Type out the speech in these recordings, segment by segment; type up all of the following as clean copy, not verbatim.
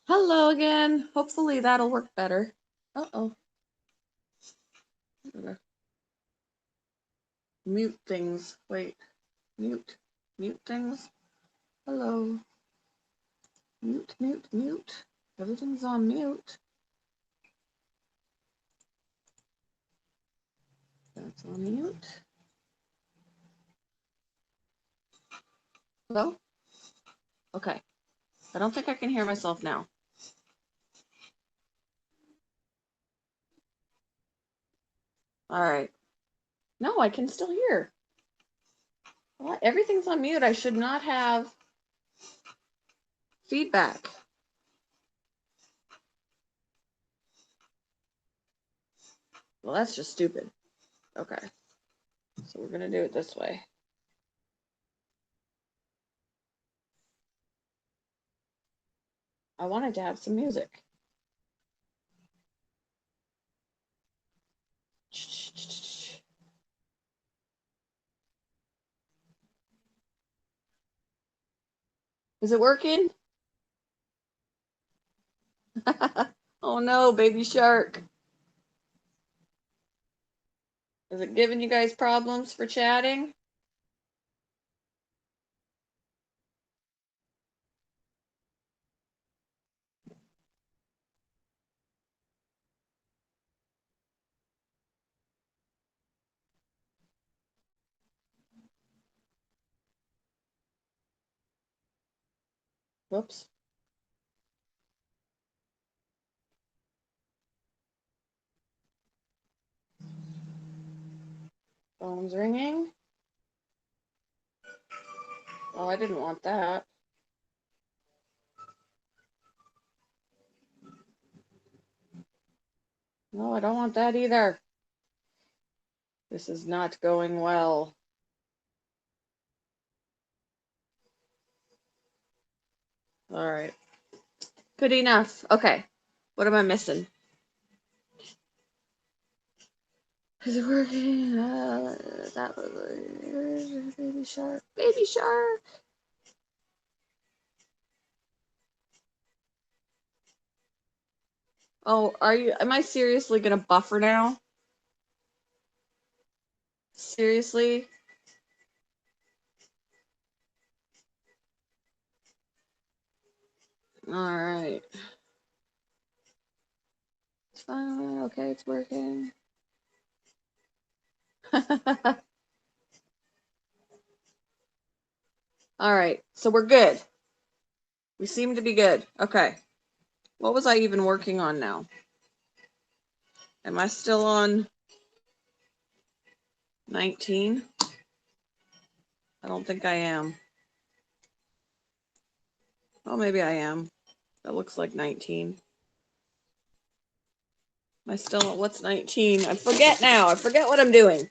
Hello again. Hopefully that'll work better. Uh-oh. Mute things. Wait. Mute. Mute things. Hello. Mute, mute, mute. Everything's on mute. That's on mute. Hello? Okay. I don't think I can hear myself now. All right. No, I can still hear. What? Everything's on mute. I should not have feedback. Well, that's just stupid. Okay. So we're going to do it this way. I wanted to have some music. Is it working? Oh no, baby shark. Is it giving you guys problems for chatting? Whoops. Phone's ringing. Oh, I didn't want that. No, I don't want that either. This is not going well. All right. Good enough. Okay. What am I missing? Is it working? That was baby shark. Baby shark. Oh, am I seriously gonna buffer now? Seriously? All right. It's fine. Okay, it's working. All right. So we're good. We seem to be good. Okay. What was I even working on now? Am I still on 19? I don't think I am. Oh, maybe I am. That looks like 19. Am I still, what's 19? I forget now. I forget what I'm doing.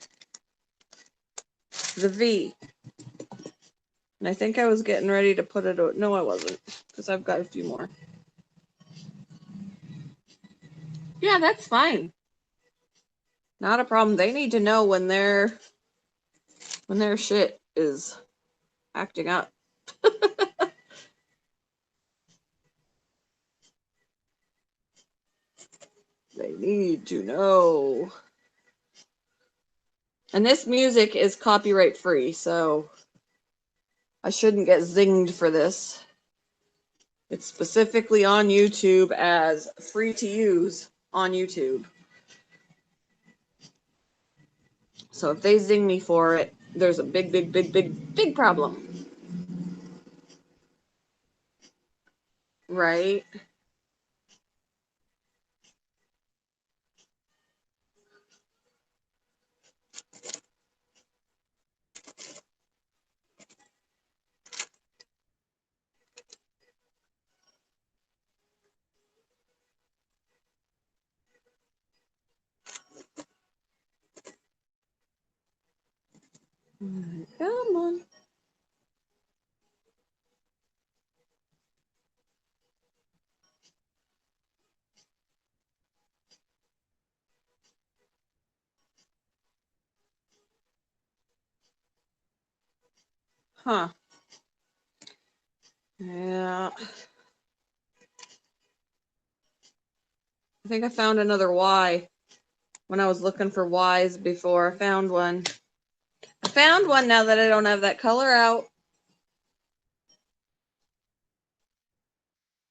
The V. And I think I was getting ready to put it, no, I wasn't, because I've got a few more. Yeah, that's fine. Not a problem. They need to know when their shit is acting up. They need to know. And this music is copyright free, so I shouldn't get zinged for this. It's specifically on YouTube as free to use on YouTube. So if they zing me for it, there's a big, big, big, big, big problem. Right? Come on. Huh. Yeah. I think I found another Y when I was looking for Ys before. I found one. I found one now that I don't have that color out.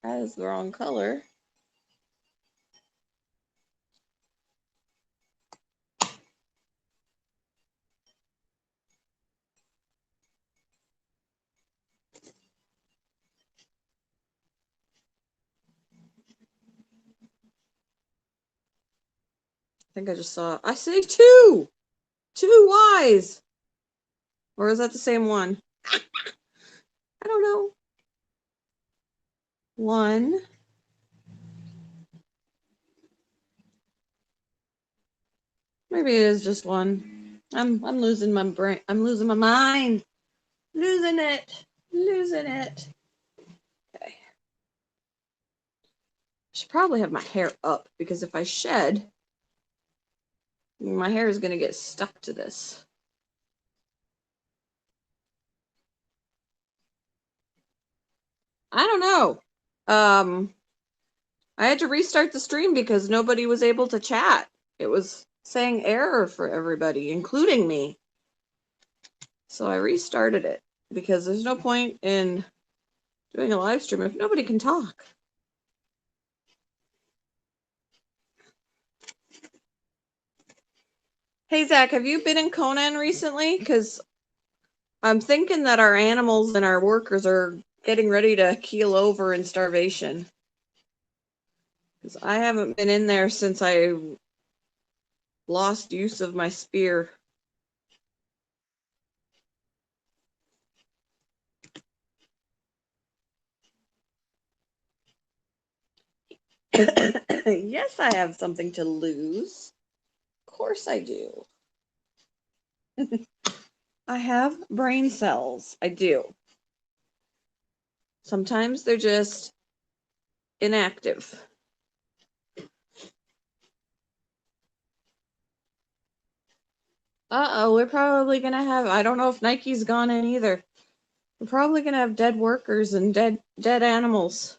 That is the wrong color. I think I just saw, I see two Ys. Or is that the same one? I don't know. One. Maybe it is just one. I'm losing my brain. I'm losing my mind. Losing it. Losing it. Okay. I should probably have my hair up because if I shed, my hair is going to get stuck to this. I don't know. I had to restart the stream because nobody was able to chat. It was saying error for everybody, including me. So I restarted it because there's no point in doing a live stream if nobody can talk. Hey, Zach, have you been in Conan recently? Because I'm thinking that our animals and our workers are getting ready to keel over in starvation. Because I haven't been in there since I lost use of my spear. Yes, I have something to lose. Of course I do. I have brain cells. I do. Sometimes they're just inactive. Uh-oh, we're probably going to have, I don't know if Nike's gone in either. We're probably going to have dead workers and dead animals.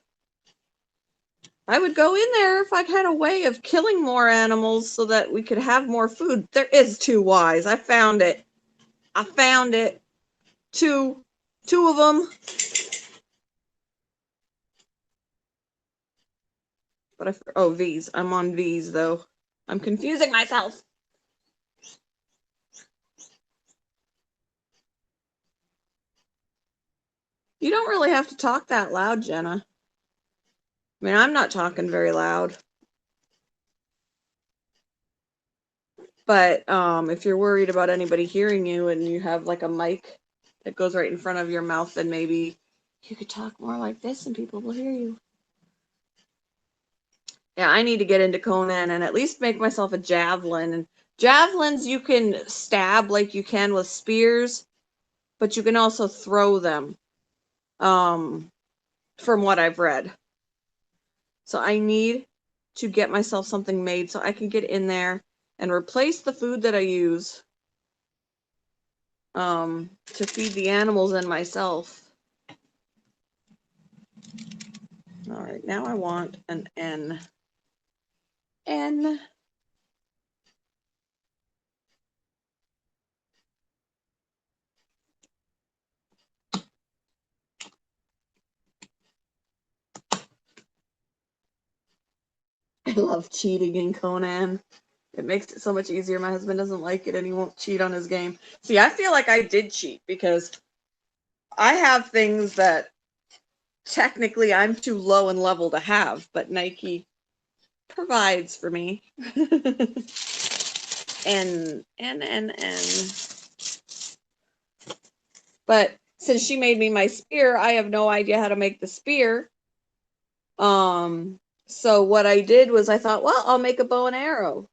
I would go in there if I had a way of killing more animals so that we could have more food. There is two Ys. I found it. I found it. Two of them. But oh, V's. I'm on V's though. I'm confusing myself. You don't really have to talk that loud, Jenna. I mean, I'm not talking very loud. But if you're worried about anybody hearing you and you have like a mic that goes right in front of your mouth, then maybe you could talk more like this and people will hear you. Yeah, I need to get into Conan and at least make myself a javelin. And javelins you can stab like you can with spears, but you can also throw them, from what I've read. So I need to get myself something made so I can get in there and replace the food that I use to feed the animals and myself. All right, now I want an N. N. I love cheating in Conan. It makes it so much easier. My husband doesn't like it and he won't cheat on his game. See, I feel like I did cheat because I have things that technically I'm too low in level to have, but Nike provides for me. N. But since she made me my spear, I have no idea how to make the spear. So what I did was I thought, well, I'll make a bow and arrow.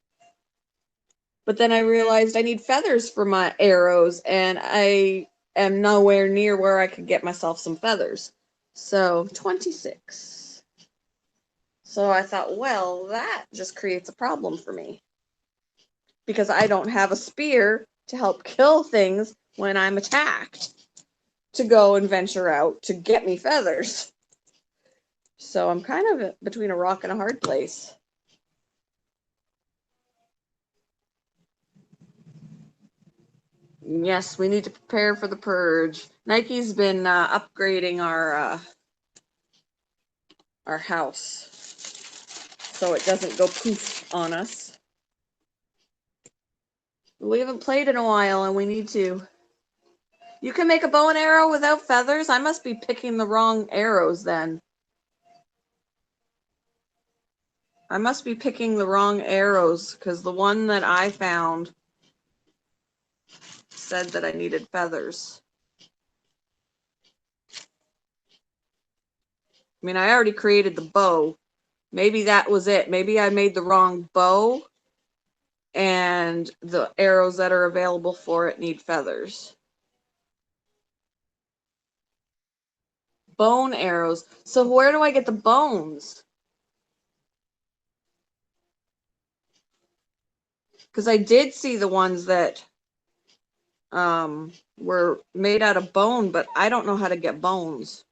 But then I realized I need feathers for my arrows, and I am nowhere near where I could get myself some feathers. So 26. So I thought, well, that just creates a problem for me. Because I don't have a spear to help kill things when I'm attacked to go and venture out to get me feathers. So I'm kind of between a rock and a hard place. Yes, we need to prepare for the purge. Nike's been upgrading our house so it doesn't go poof on us. We haven't played in a while and we need to. You can make a bow and arrow without feathers? I must be picking the wrong arrows then. I must be picking the wrong arrows because the one that I found said that I needed feathers. I mean, I already created the bow. Maybe that was it. Maybe I made the wrong bow and the arrows that are available for it need feathers. Bone arrows. So where do I get the bones? Because I did see the ones that were made out of bone, but I don't know how to get bones.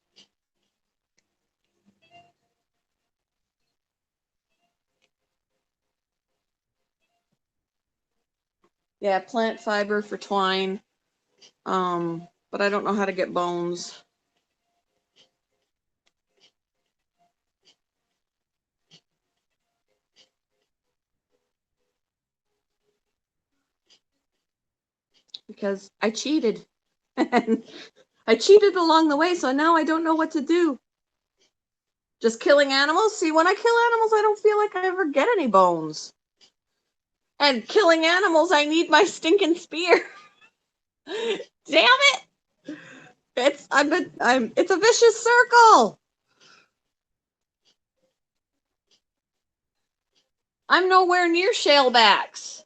Yeah, plant fiber for twine. But I don't know how to get bones. Because I cheated. And I cheated along the way, so now I don't know what to do. Just killing animals? See, when I kill animals, I don't feel like I ever get any bones. And killing animals, I need my stinking spear. Damn it! It's a vicious circle. I'm nowhere near shalebacks.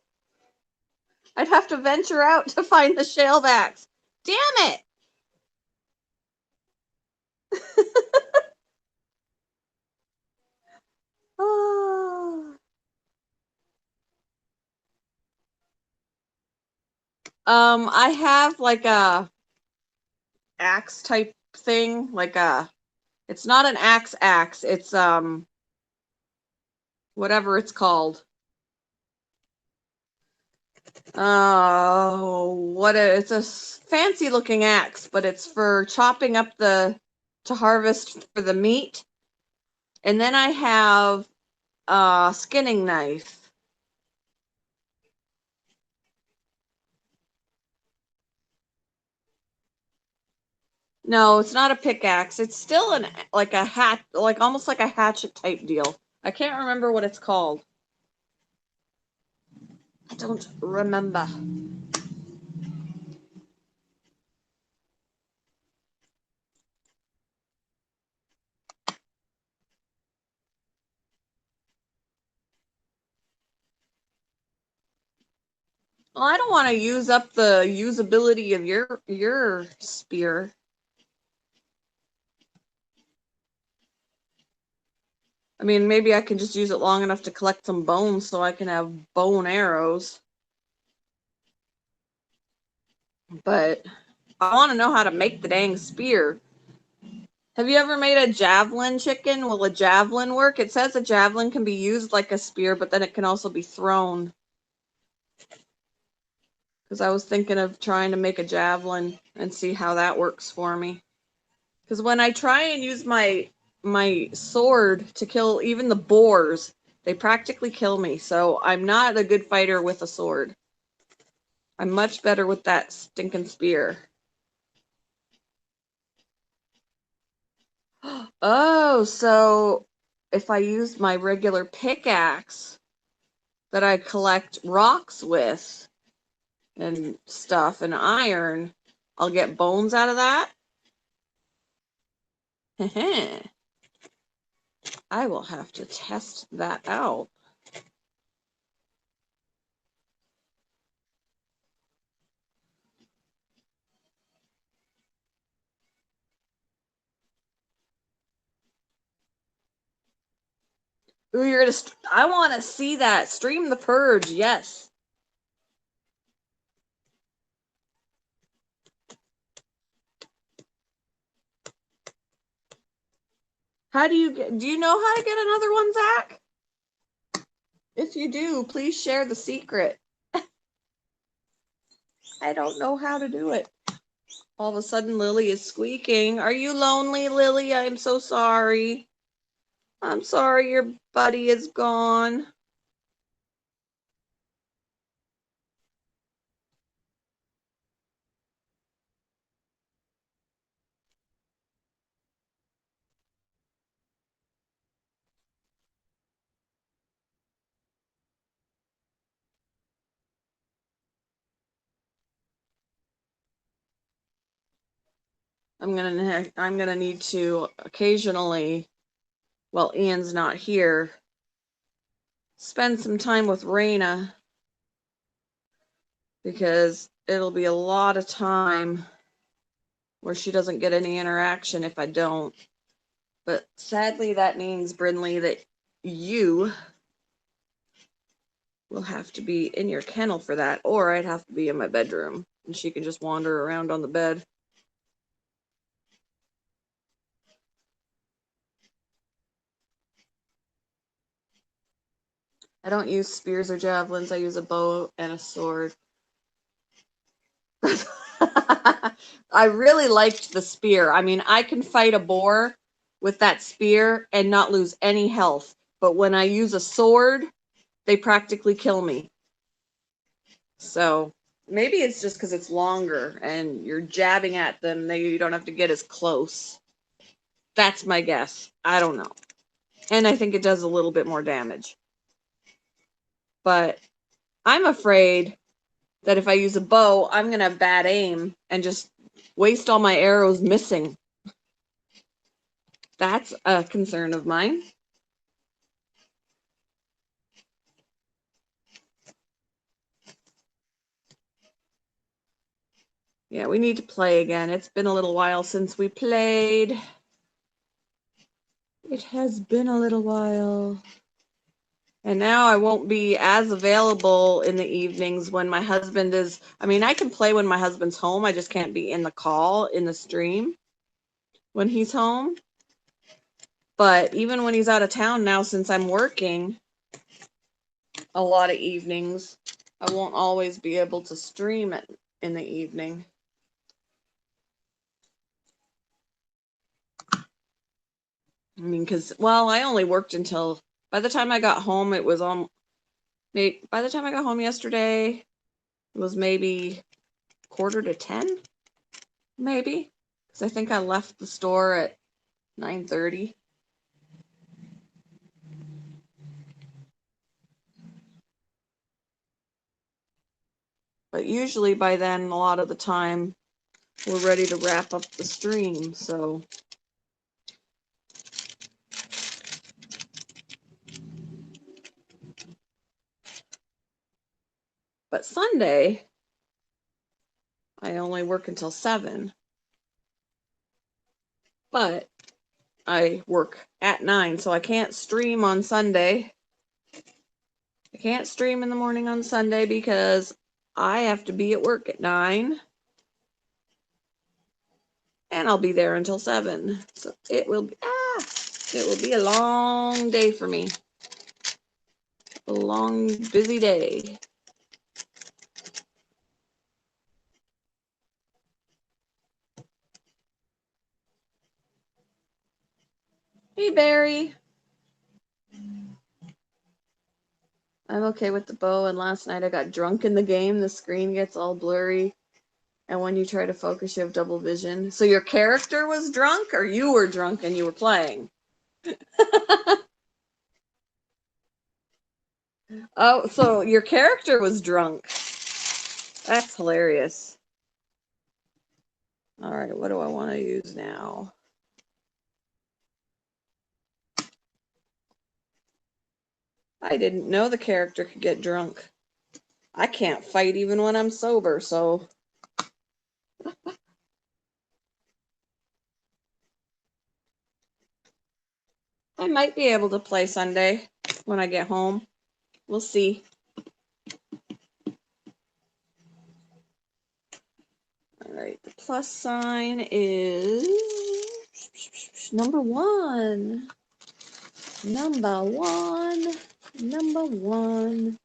I'd have to venture out to find the shalebacks. Damn it! Oh. I have like a axe type thing, it's not an axe, it's whatever it's called. It's a fancy looking axe, but it's for chopping up to harvest for the meat. And then I have a skinning knife. No, it's not a pickaxe. It's still almost like a hatchet type deal. I can't remember what it's called. I don't remember. Well, I don't want to use up the usability of your spear. I mean, maybe I can just use it long enough to collect some bones so I can have bone arrows. But I want to know how to make the dang spear. Have you ever made a javelin chicken? Will a javelin work? It says a javelin can be used like a spear, but then it can also be thrown. Because I was thinking of trying to make a javelin and see how that works for me. Because when I try and use my sword to kill even the boars, they practically kill me. So I'm not a good fighter with a sword. I'm much better with that stinking spear. Oh, so if I use my regular pickaxe that I collect rocks with and stuff and iron, I'll get bones out of that? I will have to test that out. Ooh, I want to see that. Stream the purge, yes. Do you know how to get another one, Zach? If you do, please share the secret. I don't know how to do it. All of a sudden, Lily is squeaking. Are you lonely, Lily? I'm so sorry. I'm sorry your buddy is gone. I'm gonna need to occasionally, while Ian's not here, spend some time with Raina, because it'll be a lot of time where she doesn't get any interaction if I don't. But sadly, that means, Brinley, that you will have to be in your kennel for that, or I'd have to be in my bedroom, and she can just wander around on the bed. I don't use spears or javelins. I use a bow and a sword. I really liked the spear. I mean, I can fight a boar with that spear and not lose any health. But when I use a sword, they practically kill me. So maybe it's just because it's longer and you're jabbing at them. You don't have to get as close. That's my guess. I don't know. And I think it does a little bit more damage. But I'm afraid that if I use a bow, I'm going to have bad aim and just waste all my arrows missing. That's a concern of mine. Yeah, we need to play again. It's been a little while since we played. It has been a little while. And now I won't be as available in the evenings when my husband is. I mean, I can play when my husband's home. I just can't be in the call, in the stream when he's home. But even when he's out of town now, since I'm working a lot of evenings, I won't always be able to stream it in the evening. I mean, because, well, I only worked until, by the time I got home, it was on, by the time I got home yesterday, it was maybe 9:45, maybe, because I think I left the store at 9:30. But usually by then, a lot of the time, we're ready to wrap up the stream, so. But Sunday, I only work until 7. But I work at 9, so I can't stream on Sunday. I can't stream in the morning on Sunday because I have to be at work at 9. And I'll be there until 7. So it will be a long day for me. A long, busy day. Hey, Barry. I'm okay with the bow, and last night I got drunk in the game. The screen gets all blurry, and when you try to focus, you have double vision. So your character was drunk, or you were drunk and you were playing? Oh, so your character was drunk. That's hilarious. All right, what do I want to use now? I didn't know the character could get drunk. I can't fight even when I'm sober, so. I might be able to play Sunday when I get home. We'll see. All right, the plus sign is number 1. Number 1. Number 1.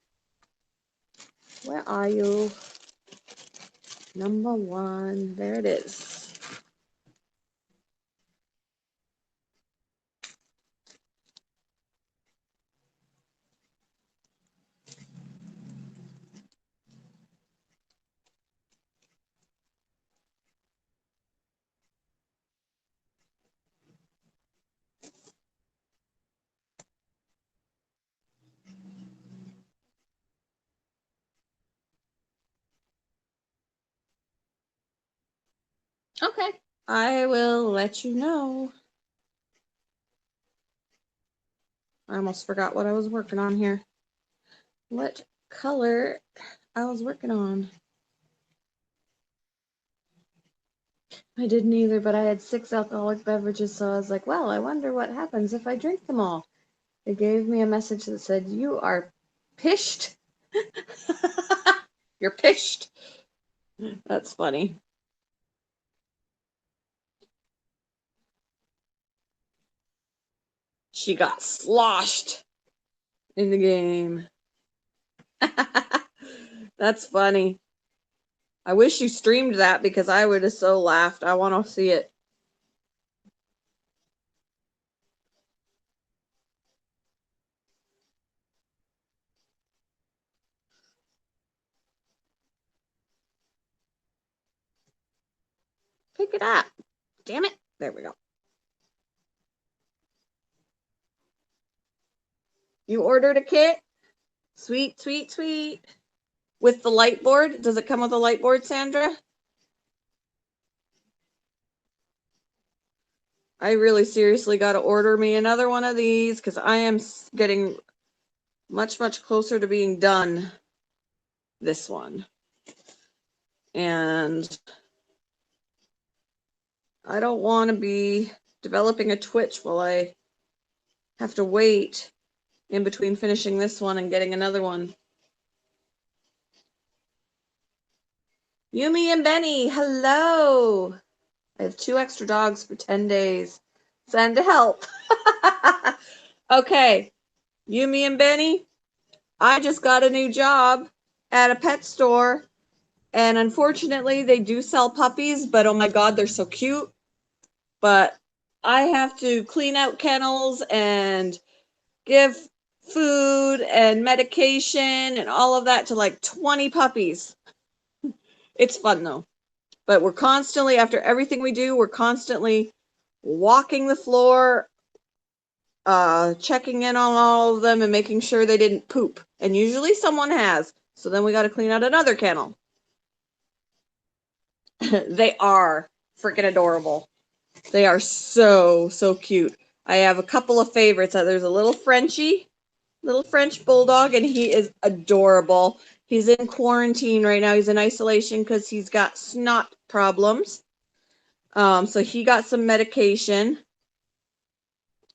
Where are you? Number one. There it is. Okay. I will let you know. I almost forgot what I was working on here. What color I was working on. I didn't either, but I had 6 alcoholic beverages, so I was like, well, I wonder what happens if I drink them all. It gave me a message that said, you are pished. You're pished. That's funny. She got sloshed in the game. That's funny. I wish you streamed that because I would have so laughed. I want to see it. Pick it up. Damn it. There we go. You ordered a kit? Sweet, sweet, sweet. With the light board? Does it come with a light board, Sandra? I really seriously got to order me another one of these because I am getting much, much closer to being done this one. And I don't want to be developing a twitch while I have to wait in between finishing this one and getting another one. Yumi and Benny, hello. I have 2 extra dogs for 10 days. Send help. Okay, Yumi and Benny, I just got a new job at a pet store, and unfortunately they do sell puppies, but oh my god, they're so cute. But I have to clean out kennels and give food and medication and all of that to like 20 puppies. It's fun though. But we're constantly, after everything we do, we're constantly walking the floor, checking in on all of them and making sure they didn't poop. And usually someone has. So then we got to clean out another kennel. They are freaking adorable. They are so, so cute. I have a couple of favorites. There's a little Frenchie, little French bulldog, and he is adorable. He's in quarantine right now. He's in isolation because he's got snot problems. So he got some medication.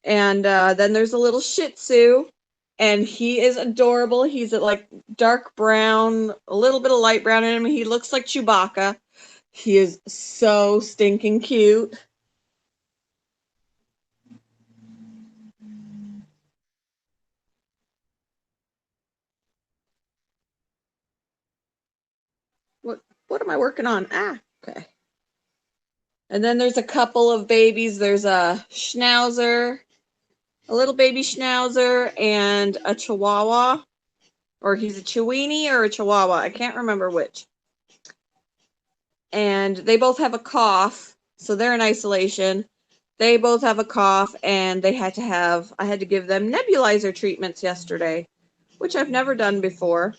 And then there's a little Shih Tzu, and he is adorable. He's like dark brown, a little bit of light brown in him. He looks like Chewbacca. He is so stinking cute. What am I working on? Ah, okay. And then there's a couple of babies. There's a Schnauzer, a little baby Schnauzer, and a Chihuahua. Or he's a Chiweenie or a Chihuahua. I can't remember which. And they both have a cough, so they're in isolation. They both have a cough, and I had to give them nebulizer treatments yesterday, which I've never done before.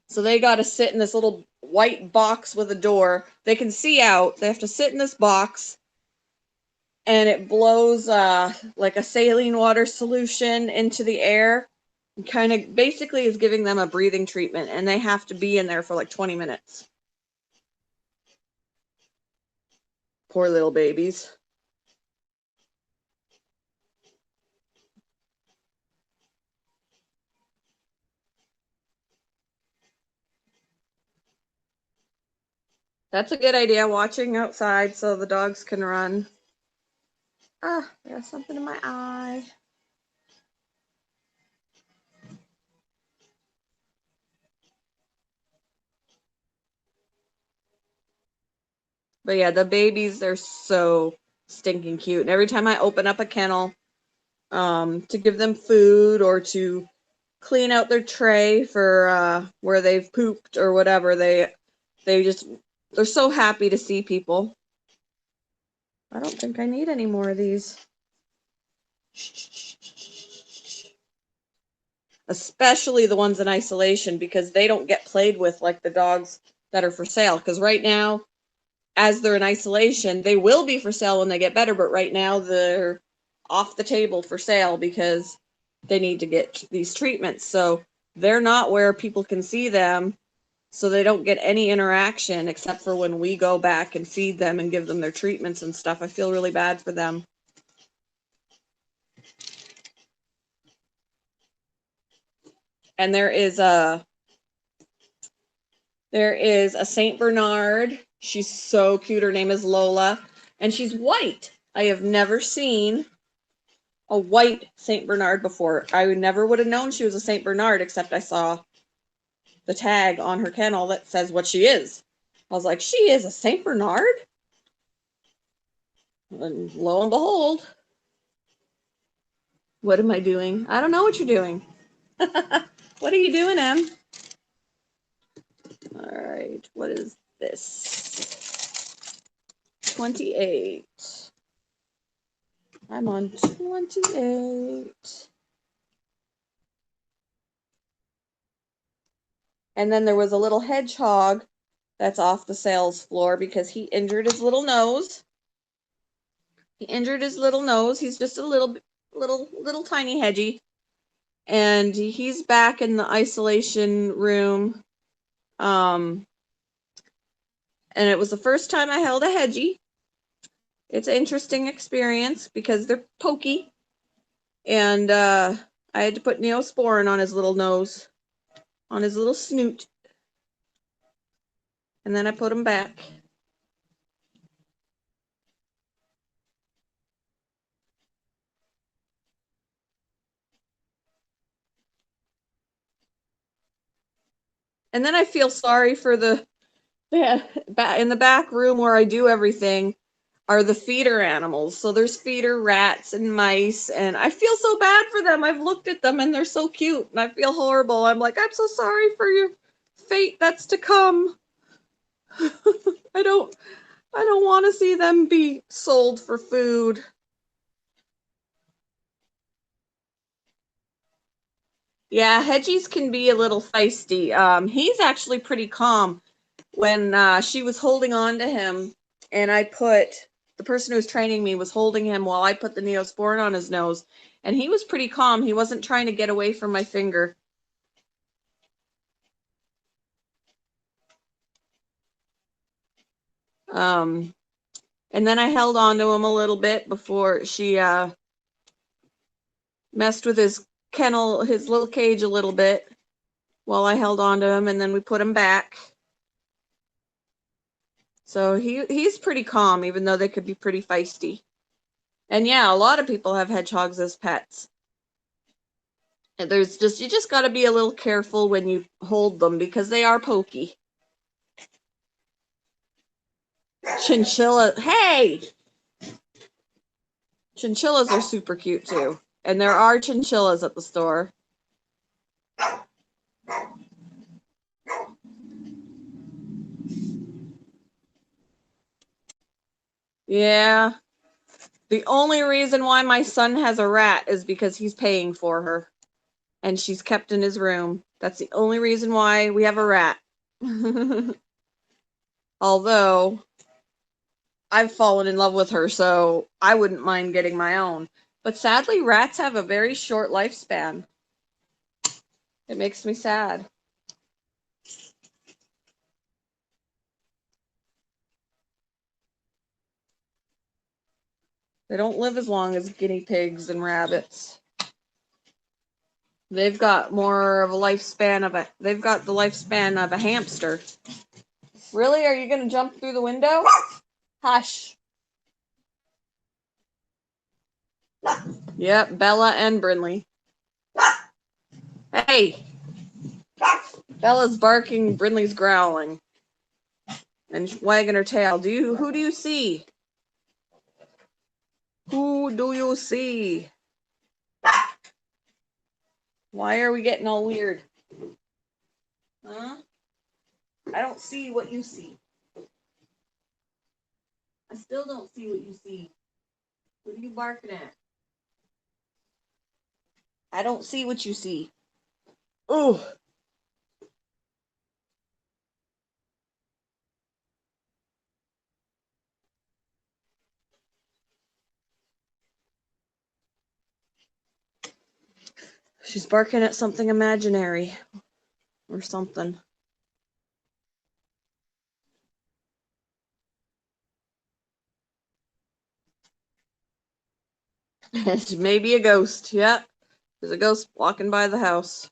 So they got to sit in this little white box with a door. They can see out. They have to sit in this box, and it blows like a saline water solution into the air. And kind of basically is giving them a breathing treatment, and they have to be in there for like 20 minutes. Poor little babies. That's a good idea, watching outside so the dogs can run. Ah, there's something in my eye. But yeah, the babies, they're so stinking cute. And every time I open up a kennel to give them food or to clean out their tray for where they've pooped or whatever, they're so happy to see people. I don't think I need any more of these. Especially the ones in isolation, because they don't get played with like the dogs that are for sale. Because right now, as they're in isolation, they will be for sale when they get better, but right now they're off the table for sale because they need to get these treatments. So they're not where people can see them, so they don't get any interaction except for when we go back and feed them and give them their treatments and stuff. I feel really bad for them. And there is a Saint Bernard. She's so cute. Her name is Lola, and she's white. I have never seen a white Saint Bernard before. I never would have known she was a Saint Bernard, except I saw the tag on her kennel that says what she is. I was like, she is a Saint Bernard? And lo and behold, what am I doing? I don't know what you're doing. What are you doing, Em? All right, what is this? 28. I'm on 28. And then there was a little hedgehog that's off the sales floor because he injured his little nose. He injured his little nose. He's just a little tiny hedgie. And he's back in the isolation room. And it was the first time I held a hedgie. It's an interesting experience because they're pokey. And I had to put Neosporin on his little nose, on his little snoot. And then I put him back. And then I feel sorry for in the back room where I do everything are the feeder animals. So there's feeder rats and mice, and I feel so bad for them. I've looked at them and they're so cute, and I feel horrible. I'm like, I'm so sorry for your fate that's to come. I don't want to see them be sold for food. Yeah, Hedgies can be a little feisty. He's actually pretty calm. When she was holding on to him, and the person who was training me was holding him while I put the Neosporin on his nose, and he was pretty calm. He wasn't trying to get away from my finger. And then I held on to him a little bit before she messed with his kennel, his little cage a little bit while I held on to him, and then we put him back. So he's pretty calm, even though they could be pretty feisty. And yeah, a lot of people have hedgehogs as pets. And you just got to be a little careful when you hold them because they are pokey. Chinchilla, hey! Chinchillas are super cute too. And there are chinchillas at the store. Yeah. The only reason why my son has a rat is because he's paying for her. And she's kept in his room. That's the only reason why we have a rat. Although, I've fallen in love with her, so I wouldn't mind getting my own. But sadly, rats have a very short lifespan. It makes me sad. They don't live as long as guinea pigs and rabbits. They've got more of a lifespan they've got the lifespan of a hamster. Really? Are you going to jump through the window? Hush. Yep, Bella and Brinley. Hey! Bella's barking, Brinley's growling. and wagging her tail. Who do you see? Who do you see? Why are we getting all weird? Huh? I don't see what you see. I still don't see what you see. What are you barking at? I don't see what you see. Ooh. She's barking at something imaginary or something. Maybe a ghost. Yep. There's a ghost walking by the house.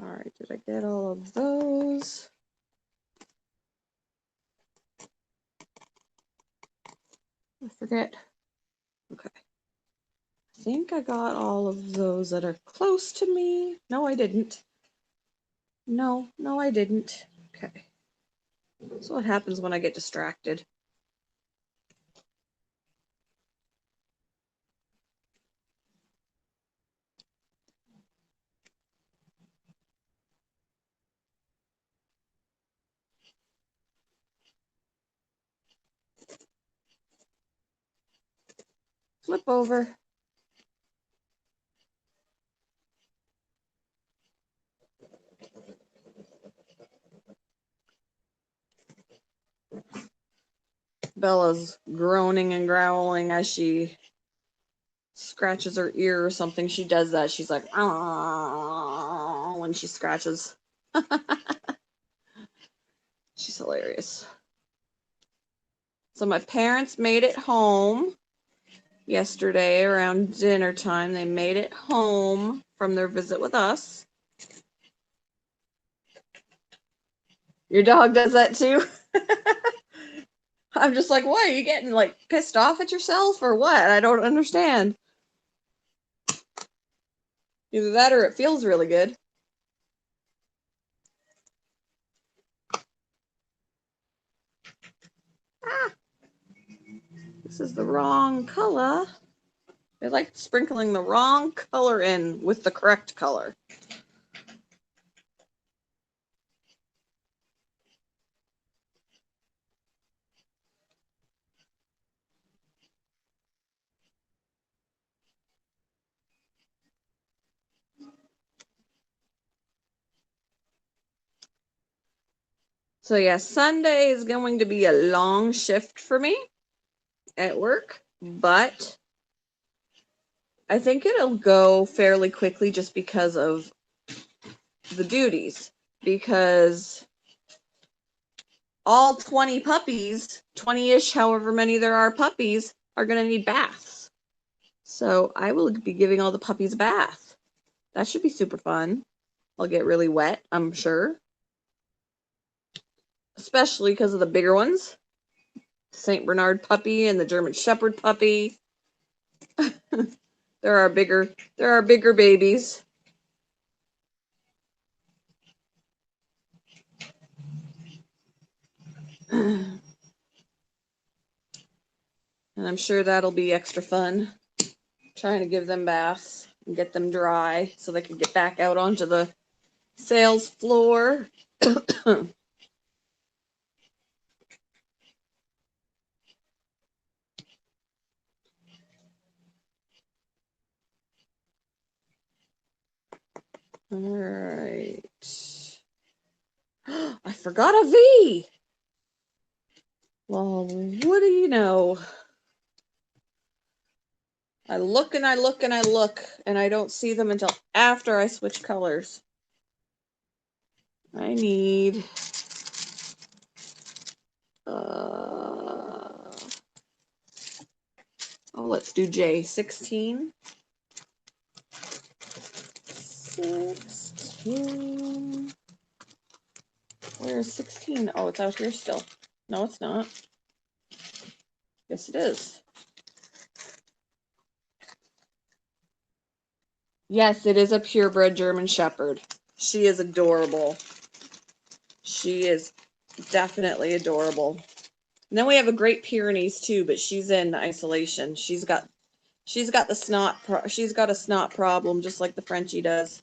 All right, did I get all of those? I forget. Okay. I think I got all of those that are close to me. No, I didn't. No, I didn't. Okay. That's what happens when I get distracted. Flip over. Bella's groaning and growling as she scratches her ear or something. She does that. She's like, oh, when she scratches. She's hilarious. So my parents made it home yesterday around dinner time. They made it home from their visit with us. Your dog does that too? I'm just like, what? Are you getting like pissed off at yourself or what? I don't understand. Either that or it feels really good. Ah, this is the wrong color. They like sprinkling the wrong color in with the correct color. So yeah, Sunday is going to be a long shift for me at work, but I think it'll go fairly quickly just because of the duties. Because all 20 puppies, 20-ish, however many there are puppies, are going to need baths. So I will be giving all the puppies a bath. That should be super fun. I'll get really wet, I'm sure. Especially because of the bigger ones. St. Bernard puppy and the German Shepherd puppy. There are bigger babies. And I'm sure that'll be extra fun. Trying to give them baths and get them dry so they can get back out onto the sales floor. All right. I forgot a V. Well, what do you know? I look and I look and I look and I don't see them until after I switch colors. I need let's do J. 16. 16. Where's 16? Oh, it's out here still. No, it's not. Yes, it is. Yes, it is a purebred German Shepherd. She is adorable. She is definitely adorable. And then we have a Great Pyrenees too, but she's in isolation. She's got the snot. She's got a snot problem, just like the Frenchie does.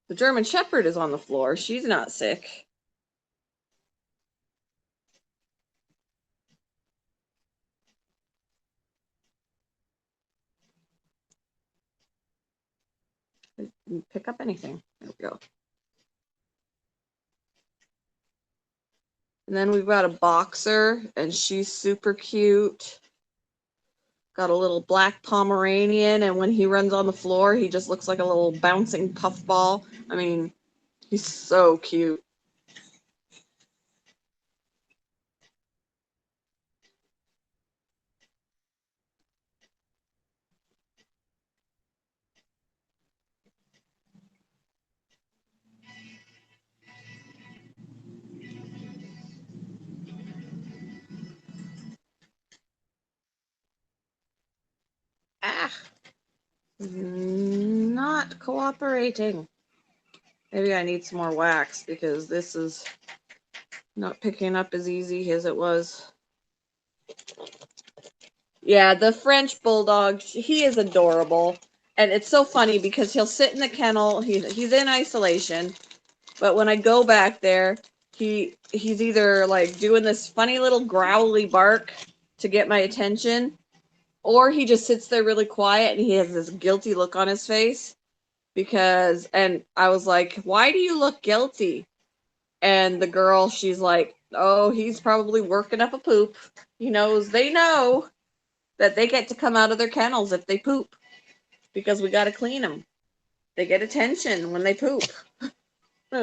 The German Shepherd is on the floor. She's not sick. Didn't pick up anything. There we go. And then we've got a boxer, and she's super cute. Got a little black Pomeranian, and when he runs on the floor, he just looks like a little bouncing puffball. I mean, he's so cute. Ah, not cooperating. Maybe I need some more wax because this is not picking up as easy as it was. Yeah, the French Bulldog, he is adorable. And it's so funny because he'll sit in the kennel, he's in isolation, but when I go back there, he's either like doing this funny little growly bark to get my attention, or he just sits there really quiet and he has this guilty look on his face and I was like, "Why do you look guilty?" And the girl, she's like, "Oh, he's probably working up a poop. They know that they get to come out of their kennels if they poop because we got to clean them. They get attention when they poop."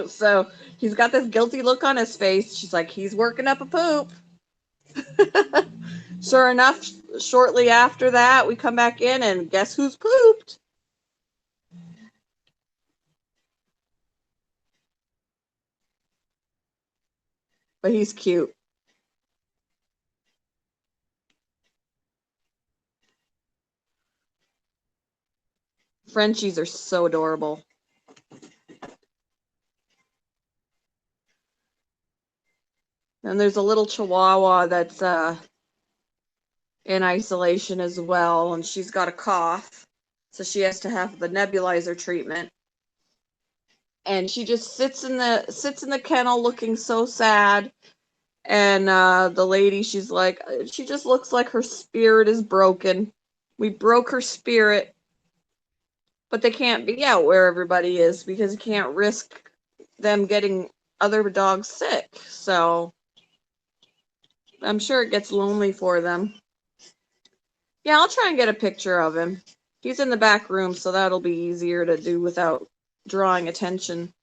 So he's got this guilty look on his face. She's like, "He's working up a poop." Sure enough, shortly after that, we come back in and guess who's pooped? But he's cute. Frenchies are so adorable. And there's a little Chihuahua that's in isolation as well, and she's got a cough, so she has to have the nebulizer treatment. And she just sits in the kennel looking so sad. And the lady, she's like, she just looks like her spirit is broken. We broke her spirit, but they can't be out where everybody is because you can't risk them getting other dogs sick. So I'm sure it gets lonely for them. Yeah, I'll try and get a picture of him. He's in the back room, so that'll be easier to do without drawing attention.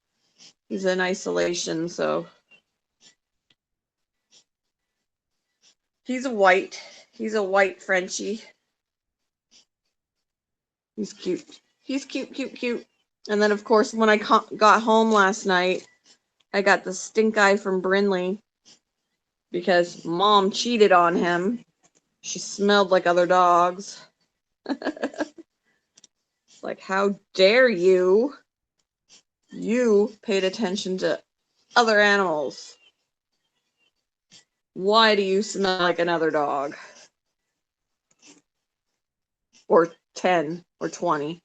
He's in isolation, so. He's a white. He's a white Frenchie. He's cute. He's cute, cute, cute. And then, of course, when I got home last night, I got the stink eye from Brinley because Mom cheated on him. She smelled like other dogs. Like, how dare you? You paid attention to other animals. Why do you smell like another dog? Or 10 or 20.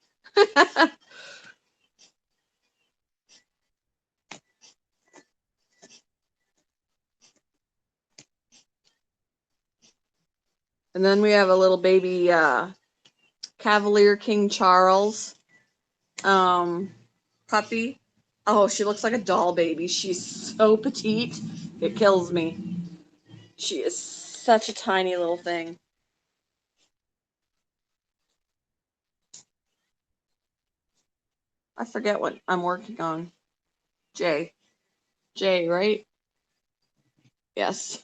And then we have a little baby Cavalier King Charles puppy. Oh, she looks like a doll baby. She's so petite. It kills me. She is such a tiny little thing. I forget what I'm working on. Jay. Jay, right? Yes.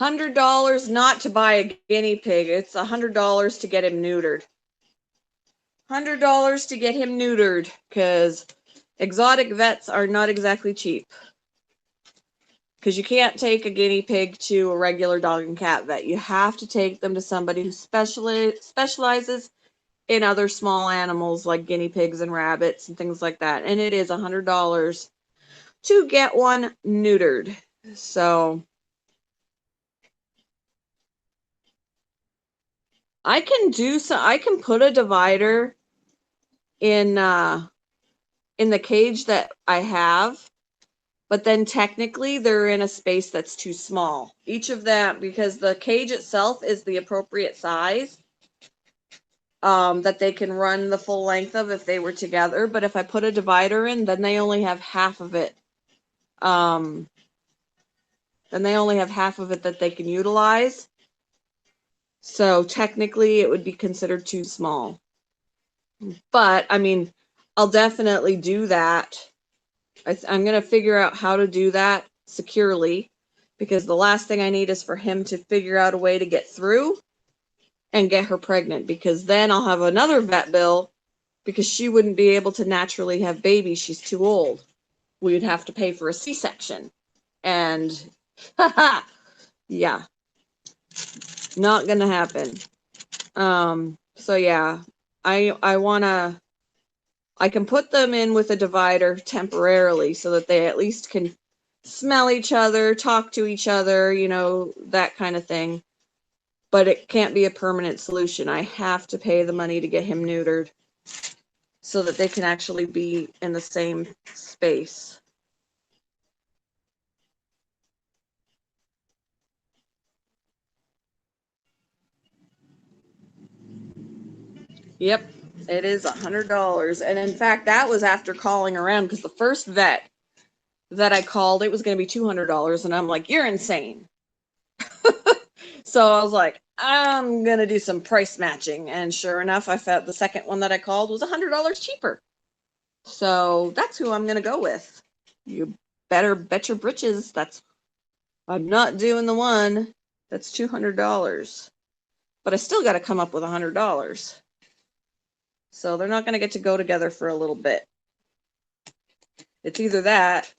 $100 not to buy a guinea pig. It's $100 to get him neutered. $100 to get him neutered, because exotic vets are not exactly cheap. Because you can't take a guinea pig to a regular dog and cat vet. You have to take them to somebody who specializes in other small animals like guinea pigs and rabbits and things like that. And it is $100 to get one neutered. So I can put a divider in the cage that I have, but then technically they're in a space that's too small. Each of them, because the cage itself is the appropriate size, that they can run the full length of if they were together. But if I put a divider in, then they only have half of it. Then they only have half of it that they can utilize. So technically it would be considered too small. But I mean, I'll definitely do that. I'm going to figure out how to do that securely, because the last thing I need is for him to figure out a way to get through and get her pregnant, because then I'll have another vet bill, because she wouldn't be able to naturally have babies. She's too old. We would have to pay for a C-section. And yeah, not going to happen. So yeah, I can put them in with a divider temporarily so that they at least can smell each other, talk to each other, that kind of thing. But it can't be a permanent solution. I have to pay the money to get him neutered so that they can actually be in the same space. Yep, it is $100. And in fact, that was after calling around, because the first vet that I called, it was going to be $200. And I'm like, you're insane. So I was like, I'm going to do some price matching. And sure enough, I found the second one that I called was $100 cheaper. So that's who I'm going to go with. You better bet your britches. I'm not doing the one that's $200. But I still got to come up with $100. So they're not going to get to go together for a little bit. It's either that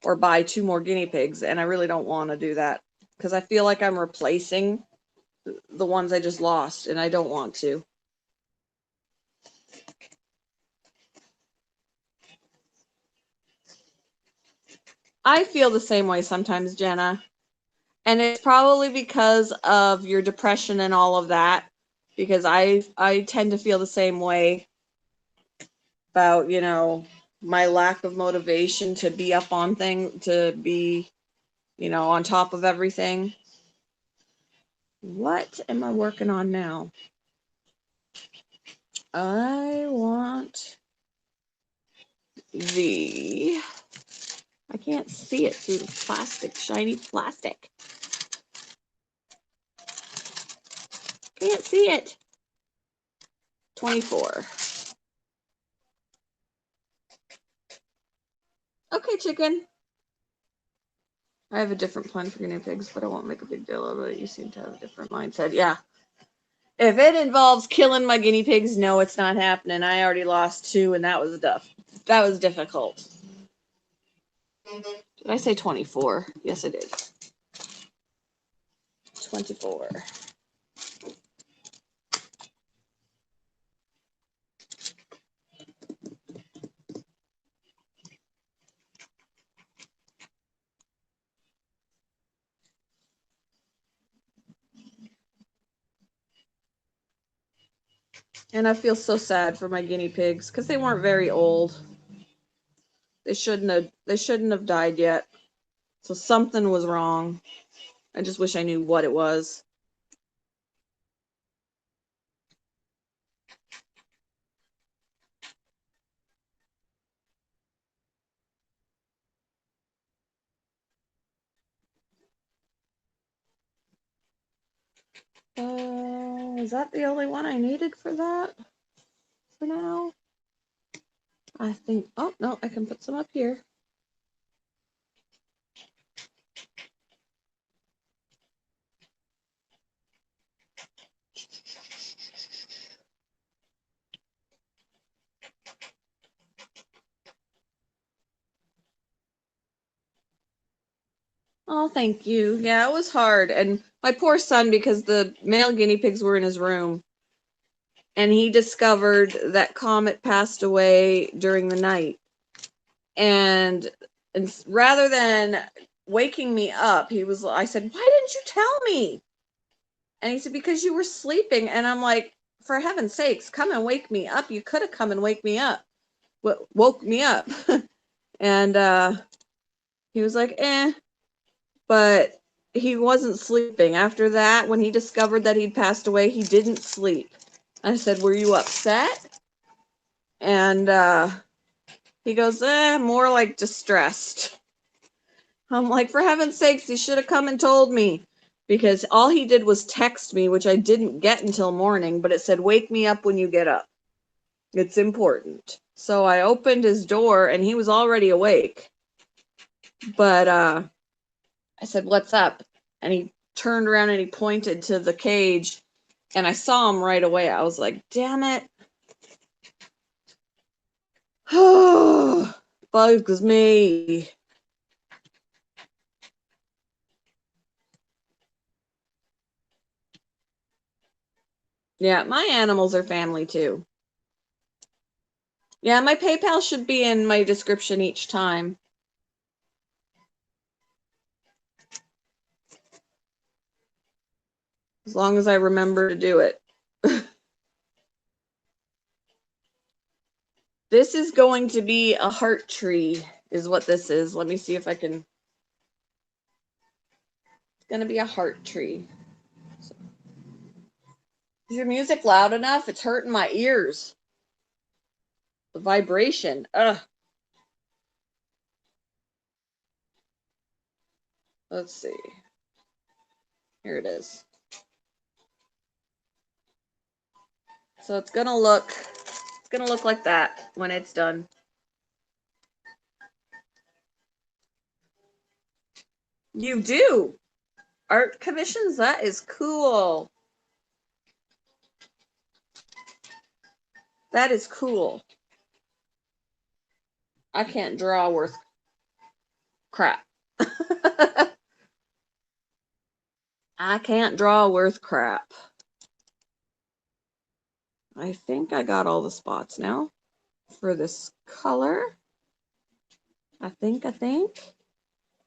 or buy 2 more guinea pigs. And I really don't want to do that, because I feel like I'm replacing the ones I just lost, and I don't want to. I feel the same way sometimes, Jenna. And it's probably because of your depression and all of that, because I tend to feel the same way about, my lack of motivation to be up on things, to be, on top of everything. What am I working on now? I want I can't see it through the plastic, shiny plastic. Can't see it. 24. Okay, chicken. I have a different plan for guinea pigs, but I won't make a big deal of it. You seem to have a different mindset. Yeah. If it involves killing my guinea pigs, no, it's not happening. I already lost 2, and that was difficult. Did I say 24? Yes, I did. 24. And I feel so sad for my guinea pigs, because they weren't very old. They shouldn't have died yet. So something was wrong. I just wish I knew what it was. Is that the only one I needed for that? For now? I think, oh, no, I can put some up here. Oh, thank you. Yeah, it was hard. And my poor son, because the male guinea pigs were in his room, and he discovered that Comet passed away during the night. And rather than waking me up, I said, "Why didn't you tell me?" And he said, "Because you were sleeping." And I'm like, "For heaven's sakes, come and wake me up. You could have come and woke me up. And he was like, "Eh." But he wasn't sleeping. After that, when he discovered that he'd passed away, he didn't sleep. I said, "Were you upset?" And he goes, more like distressed. I'm like, "For heaven's sakes, he should have come and told me." Because all he did was text me, which I didn't get until morning, but it said, "Wake me up when you get up. It's important." So I opened his door and he was already awake. But I said, "What's up?" And he turned around and he pointed to the cage, and I saw him right away. I was like, "Damn it." Bugs me. Yeah, my animals are family too. Yeah, my PayPal should be in my description each time. As long as I remember to do it. This is going to be a heart tree, is what this is. Let me see if I can. It's going to be a heart tree. Is your music loud enough? It's hurting my ears. The vibration. Ugh. Let's see. Here it is. So it's gonna look like that when it's done. You do art commissions? That is cool. That is cool. I can't draw worth crap. I can't draw worth crap. I think I got all the spots now for this color. I think.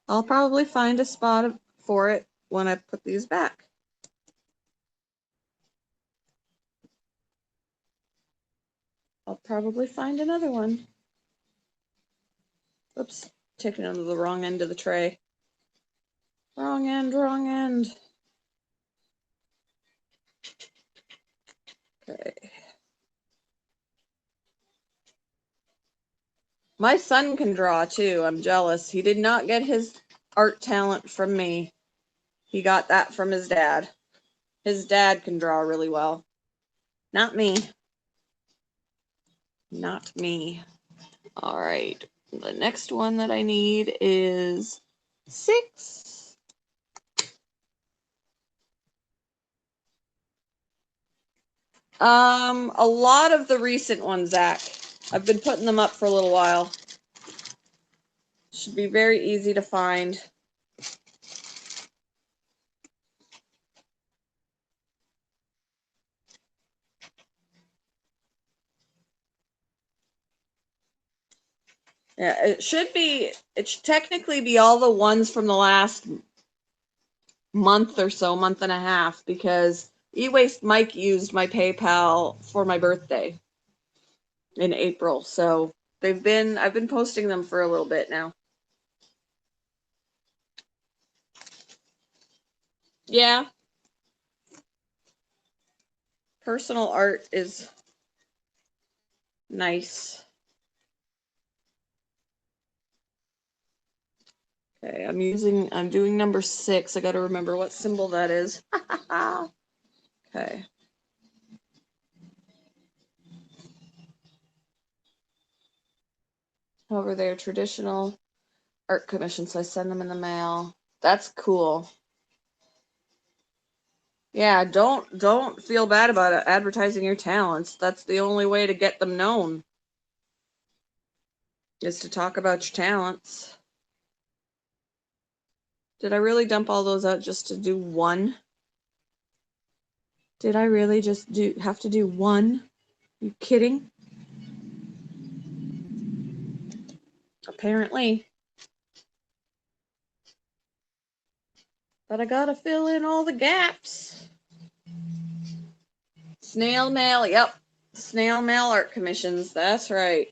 I'll probably find a spot for it when I put these back. I'll probably find another one. Oops, taking it to the wrong end of the tray. Wrong end, wrong end. Okay. My son can draw too. I'm jealous. He did not get his art talent from me. He got that from his dad. His dad can draw really well. Not me. Not me. All right. The next one that I need is 6. A lot of the recent ones, Zach. I've been putting them up for a little while. Should be very easy to find. Yeah, it should technically be all the ones from the last month or so, month and a half, because E-Waste Mike used my PayPal for my birthday in April. So I've been posting them for a little bit now. Yeah. Personal art is nice. Okay, I'm doing number 6. I got to remember what symbol that is. Okay. Over there, traditional art commissions. So I send them in the mail. That's cool. Yeah, don't feel bad about it, advertising your talents. That's the only way to get them known, is to talk about your talents. Did I really dump all those out just to do one? Did I really just have to do one? You kidding? Apparently. But I gotta fill in all the gaps. Snail mail, yep. Snail mail art commissions, that's right.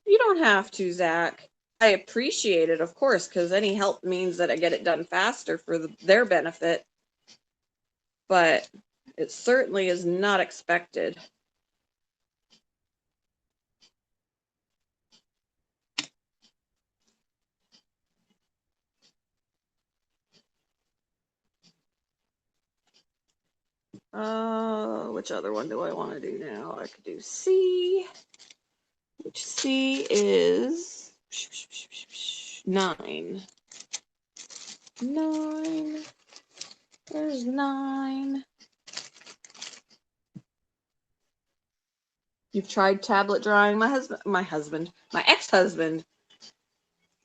You don't have to, Zach. I appreciate it, of course, because any help means that I get it done faster for their benefit. But it certainly is not expected. Which other one do I want to do now? I could do C, which C is 9. 9. There's 9. You've tried tablet drawing? My ex-husband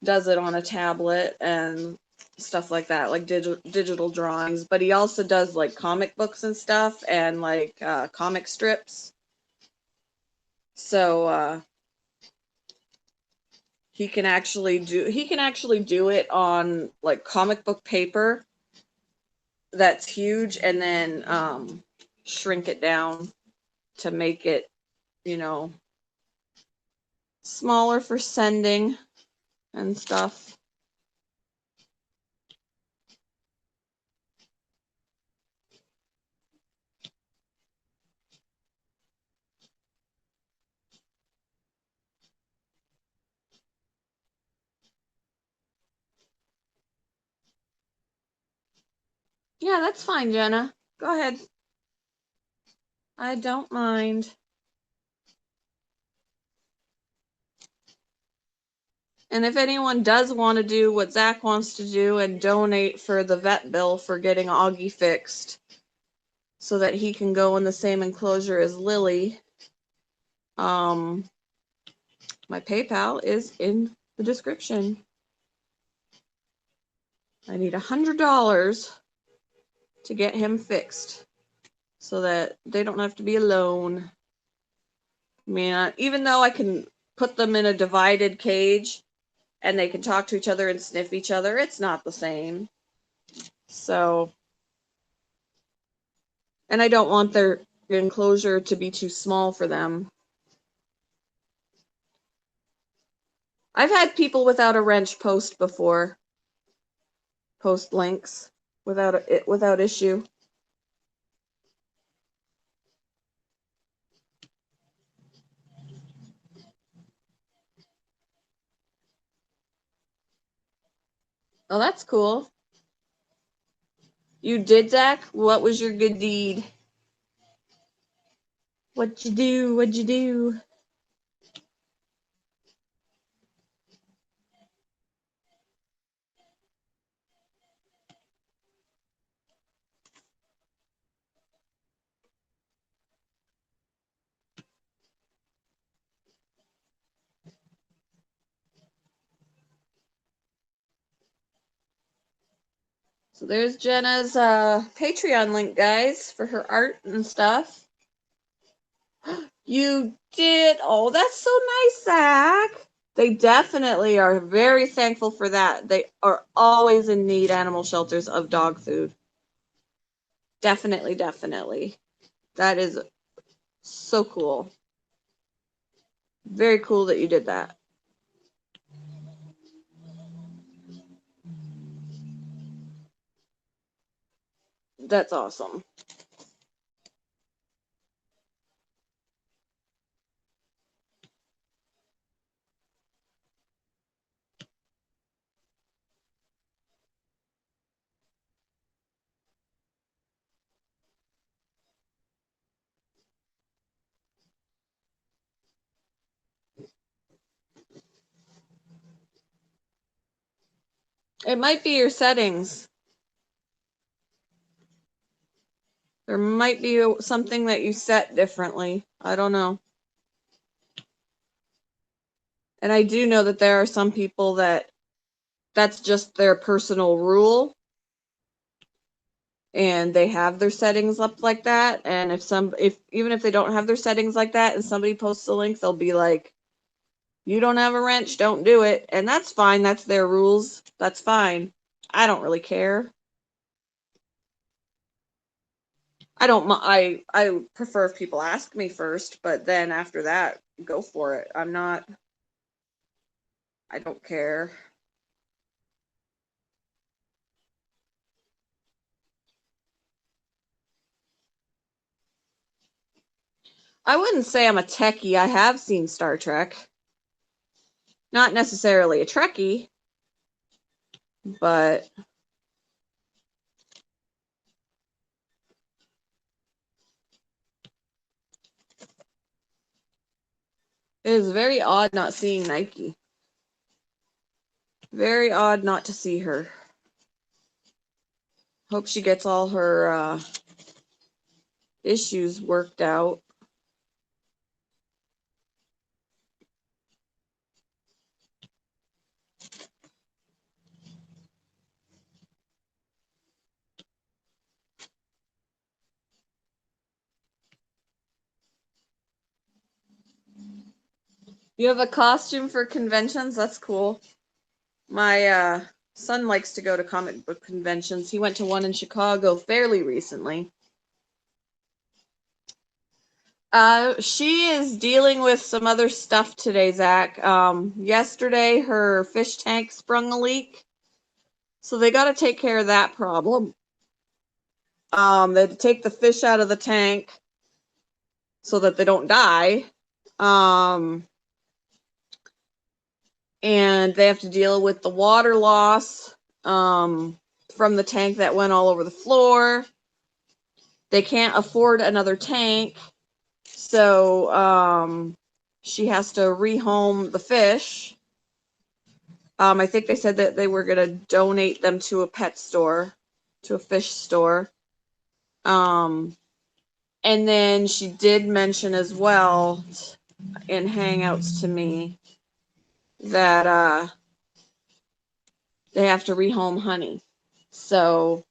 does it on a tablet and stuff like that, like digital drawings, but he also does like comic books and stuff and like comic strips. So he can actually do it on like comic book paper that's huge and then shrink it down to make it, smaller for sending and stuff. Yeah, that's fine, Jenna. Go ahead. I don't mind. And if anyone does want to do what Zach wants to do and donate for the vet bill for getting Augie fixed so that he can go in the same enclosure as Lily, my PayPal is in the description. I need $100 to get him fixed so that they don't have to be alone. I mean, even though I can put them in a divided cage and they can talk to each other and sniff each other, it's not the same. So, and I don't want their enclosure to be too small for them. I've had people without a wrench post before. Post links without issue. Oh, that's cool. You did, Zach? What was your good deed? What'd you do? What'd you do? So there's Jenna's Patreon link, guys, for her art and stuff. You did? Oh, that's so nice, Zach. They definitely are very thankful for that. They are always in need, animal shelters, of dog food. Definitely, definitely. That is so cool. Very cool that you did that. That's awesome. It might be your settings. There might be something that you set differently. I don't know. And I do know that there are some people that that's just their personal rule and they have their settings up like that. And if even if they don't have their settings like that and somebody posts a link, they'll be like, you don't have a wrench, don't do it. And that's fine. That's their rules. That's fine. I don't really care. I prefer if people ask me first, but then after that, go for it. I don't care. I wouldn't say I'm a techie. I have seen Star Trek. Not necessarily a Trekkie, but it is very odd not seeing Nike. Very odd not to see her. Hope she gets all her issues worked out. You have a costume for conventions? That's cool. My son likes to go to comic book conventions. He went to one in Chicago fairly recently. She is dealing with some other stuff today, Zach. Yesterday, her fish tank sprung a leak, so they got to take care of that problem. They had to take the fish out of the tank so that they don't die. And they have to deal with the water loss from the tank that went all over the floor. They can't afford another tank, so she has to rehome the fish. I think they said that they were going to donate them to a pet store, to a fish store. And then she did mention as well in Hangouts to me that they have to rehome Honey. So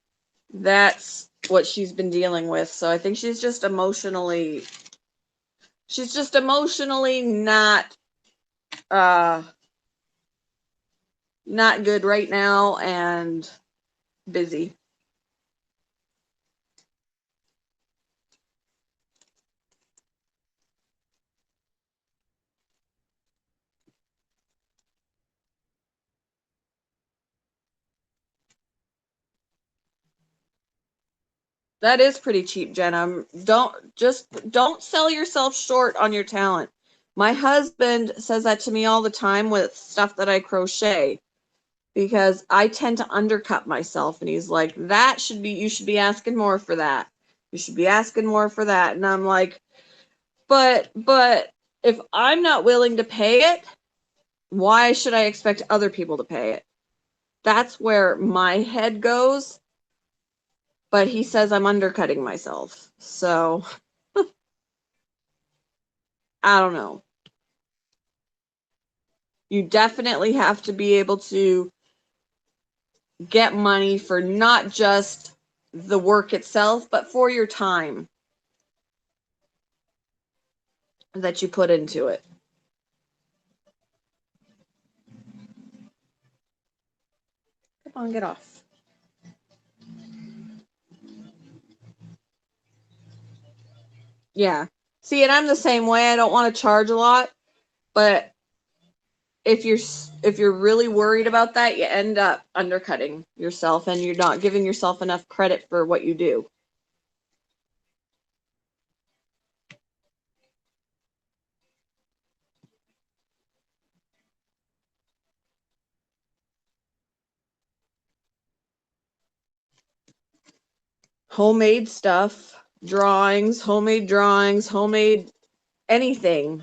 that's what she's been dealing with. So I think she's just emotionally not good right now and busy. That is pretty cheap, Jenna. Don't sell yourself short on your talent. My husband says that to me all the time with stuff that I crochet because I tend to undercut myself, and he's like, you should be asking more for that. You should be asking more for that. And I'm like, but if I'm not willing to pay it, why should I expect other people to pay it? That's where my head goes. But he says I'm undercutting myself. So I don't know. You definitely have to be able to get money for not just the work itself, but for your time that you put into it. Come on, get off. Yeah. See, and I'm the same way. I don't want to charge a lot, but if you're really worried about that, you end up undercutting yourself and you're not giving yourself enough credit for what you do. Homemade stuff, homemade drawings, homemade anything.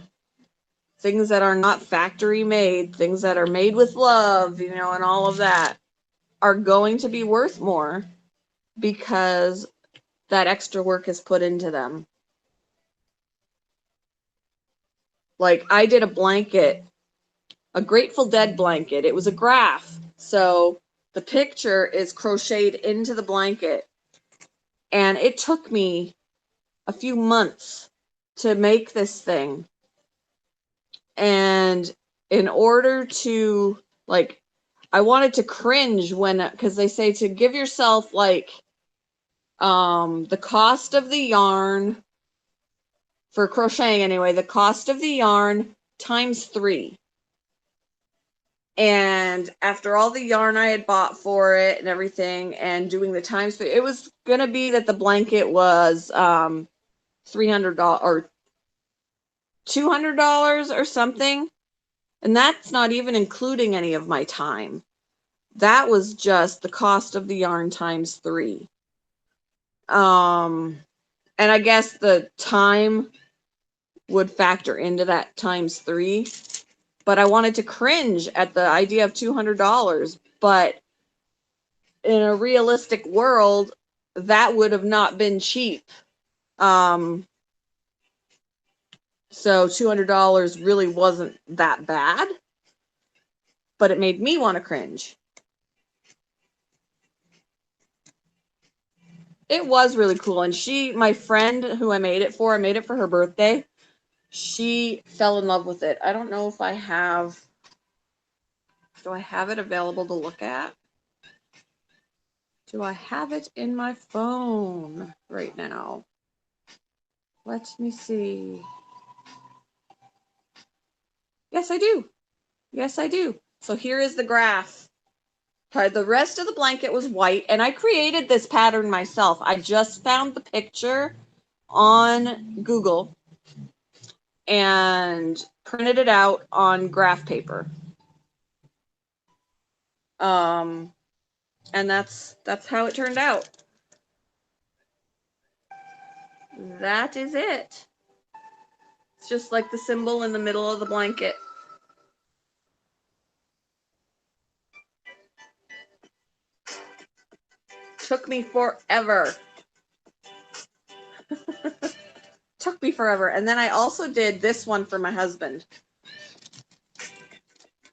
Things that are not factory made, things that are made with love, and all of that are going to be worth more because that extra work is put into them. Like I did a blanket, a Grateful Dead blanket. It was a graph. So the picture is crocheted into the blanket. And it took me a few months to make this thing. And in order to, like, I wanted to cringe when, because they say to give yourself like the cost of the yarn for crocheting anyway, the cost of the yarn times 3. And after all the yarn I had bought for it and everything and doing the times 3, it was going to be that the blanket was $300 or $200 or something. And that's not even including any of my time. That was just the cost of the yarn times 3. And I guess the time would factor into that times 3. But I wanted to cringe at the idea of $200. But in a realistic world, that would have not been cheap. So $200 really wasn't that bad, but it made me want to cringe. It was really cool. And my friend who I made it for her birthday. She fell in love with it. I don't know if do I have it available to look at? Do I have it in my phone right now? Let me see. Yes, I do. Yes, I do. So here is the graph. The rest of the blanket was white, and I created this pattern myself. I just found the picture on Google and printed it out on graph paper. And that's how it turned out. That is it. It's just like the symbol in the middle of the blanket. Took me forever. Took me forever. And then I also did this one for my husband.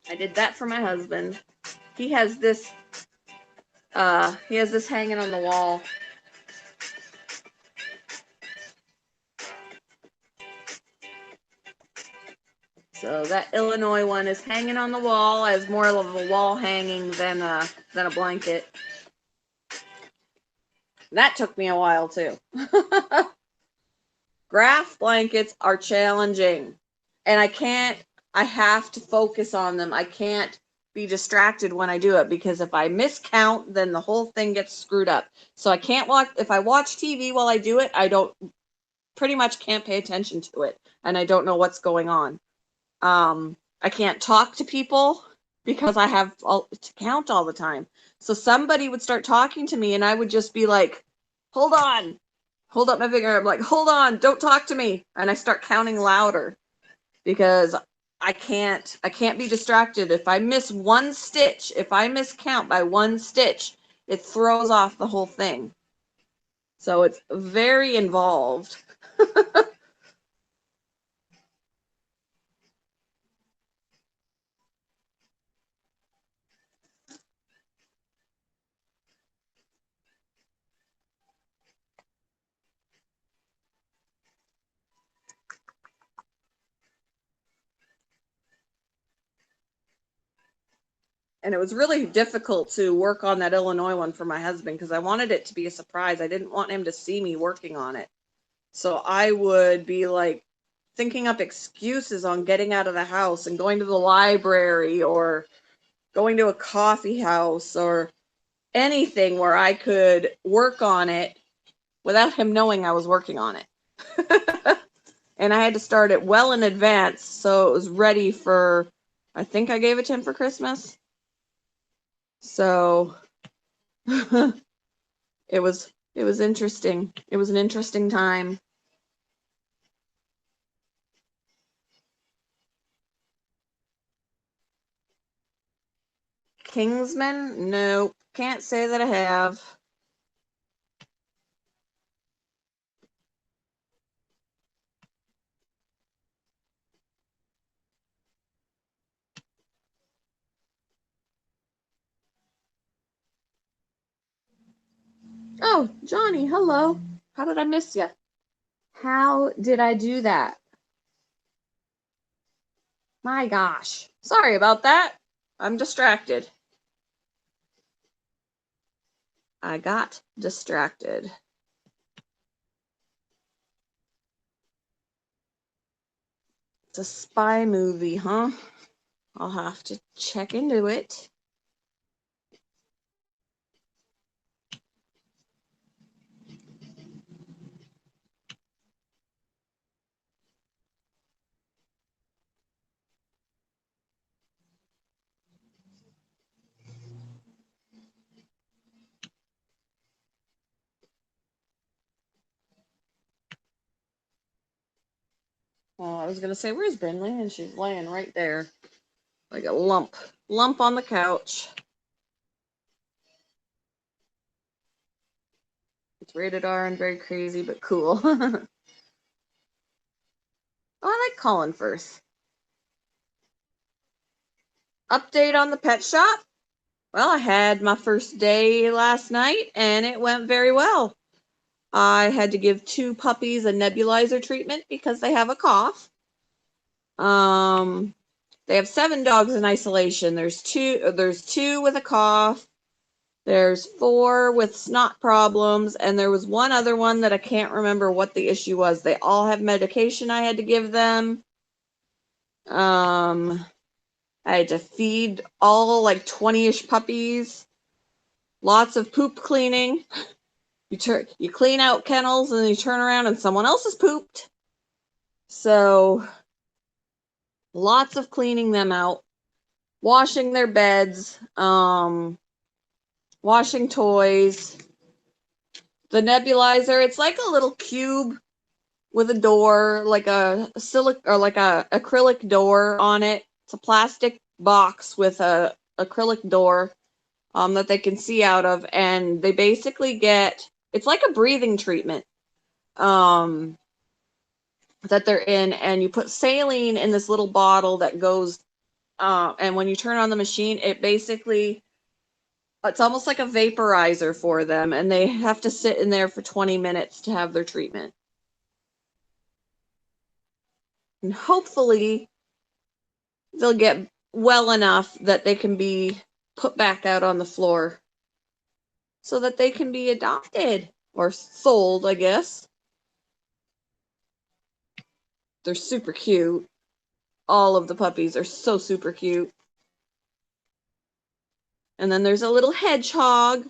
I did that for my husband. He has this hanging on the wall. So that Illinois one is hanging on the wall as more of a wall hanging than a blanket. That took me a while too. Graph blankets are challenging, and I have to focus on them. I can't be distracted when I do it, because if I miscount, then the whole thing gets screwed up. So I can't if I watch TV while I do it, I pretty much can't pay attention to it, and I don't know what's going on. I can't talk to people because I have to count all the time. So somebody would start talking to me and I would just be like, hold on, hold up my finger. I'm like, hold on, don't talk to me. And I start counting louder because I can't be distracted. If I miss one stitch, if I miscount by one stitch, it throws off the whole thing. So it's very involved. And it was really difficult to work on that Illinois one for my husband because I wanted it to be a surprise. I didn't want him to see me working on it. So I would be like thinking up excuses on getting out of the house and going to the library or going to a coffee house or anything where I could work on it without him knowing I was working on it. And I had to start it well in advance so it was ready for, I think I gave it to him for Christmas. So it was interesting. It was an interesting time. Kingsman? Nope. Can't say that I have. Oh, Johnny, hello. How did I miss you? How did I do that? My gosh. Sorry about that. I'm distracted. I got distracted. It's a spy movie, huh? I'll have to check into it. Well, I was gonna say, where's Brinley? And she's laying right there, like a lump on the couch. It's rated R and very crazy, but cool. Oh, I like Colin Firth. Update on the pet shop. Well, I had my first day last night, and it went very well. I had to give 2 puppies a nebulizer treatment because they have a cough. They have 7 dogs in isolation. There's two with a cough. There's 4 with snot problems, and there was one other one that I can't remember what the issue was. They all have medication I had to give them. I had to feed all like 20-ish puppies. Lots of poop cleaning. You clean out kennels and then you turn around and someone else has pooped. So lots of cleaning them out, washing their beds, washing toys. The nebulizer, it's like a little cube with a door, like a acrylic door on it. It's a plastic box with a acrylic door that they can see out of, and they basically get, it's like a breathing treatment that they're in, and you put saline in this little bottle that goes, and when you turn on the machine, it's almost like a vaporizer for them, and they have to sit in there for 20 minutes to have their treatment. And hopefully they'll get well enough that they can be put back out on the floor so that they can be adopted or sold, I guess. They're super cute. All of the puppies are so super cute. And then there's a little hedgehog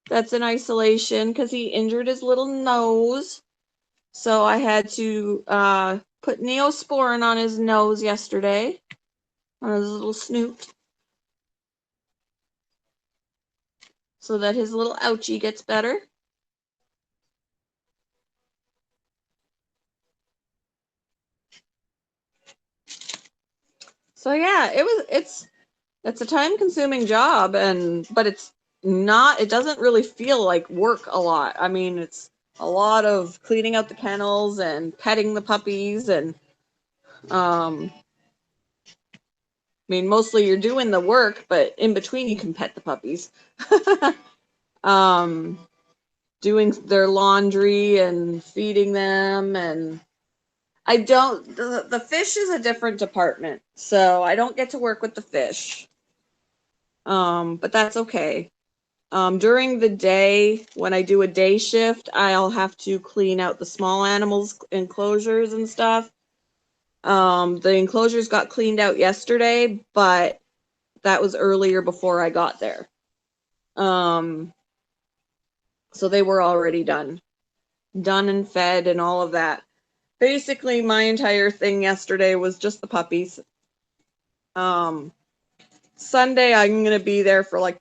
that's in isolation because he injured his little nose. So I had to put Neosporin on his nose yesterday, on his little snoot, so that his little ouchie gets better. So yeah, it's a time-consuming job, but it doesn't really feel like work a lot. I mean, it's a lot of cleaning out the kennels and petting the puppies, and I mean, mostly you're doing the work, but in between you can pet the puppies. Doing their laundry and feeding them, and the fish is a different department, so I don't get to work with the fish. But that's okay. During the day, when I do a day shift, I'll have to clean out the small animals enclosures and stuff. The enclosures got cleaned out yesterday, but that was earlier before I got there. So they were already done and fed and all of that. Basically, my entire thing yesterday was just the puppies. Sunday, I'm going to be there for like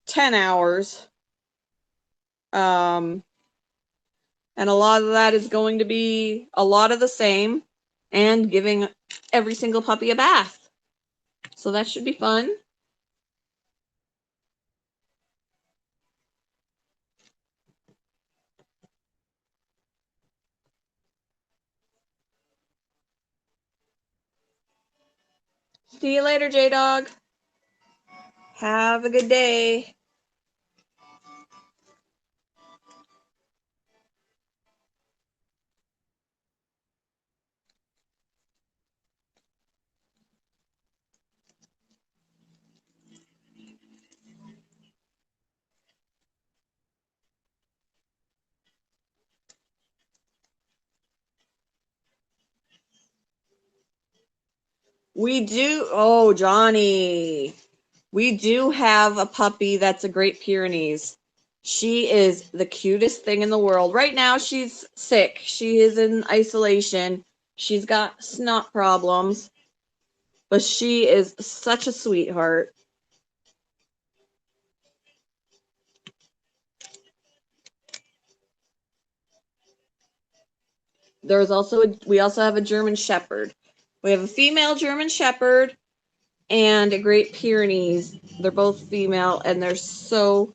10 hours. And a lot of that is going to be a lot of the same and giving every single puppy a bath. So that should be fun. See you later, J-Dog. Have a good day. We do. Oh, Johnny. We do have a puppy that's a Great Pyrenees. She is the cutest thing in the world. Right now, she's sick. She is in isolation. She's got snot problems, but she is such a sweetheart. We also have a German Shepherd. We have a female German Shepherd and a Great Pyrenees. They're both female and they're so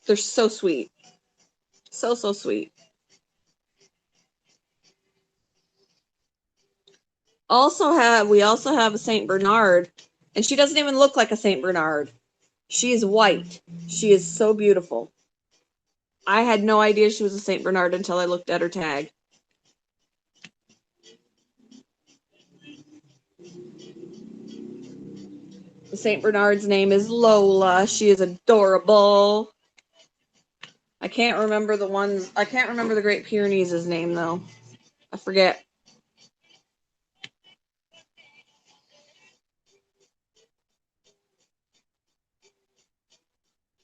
sweet. So sweet. We also have a Saint Bernard, and she doesn't even look like a Saint Bernard. She is white. She is so beautiful. I had no idea she was a Saint Bernard until I looked at her tag. The Saint Bernard's name is Lola. She is adorable. I can't remember the Great Pyrenees' name though. I forget.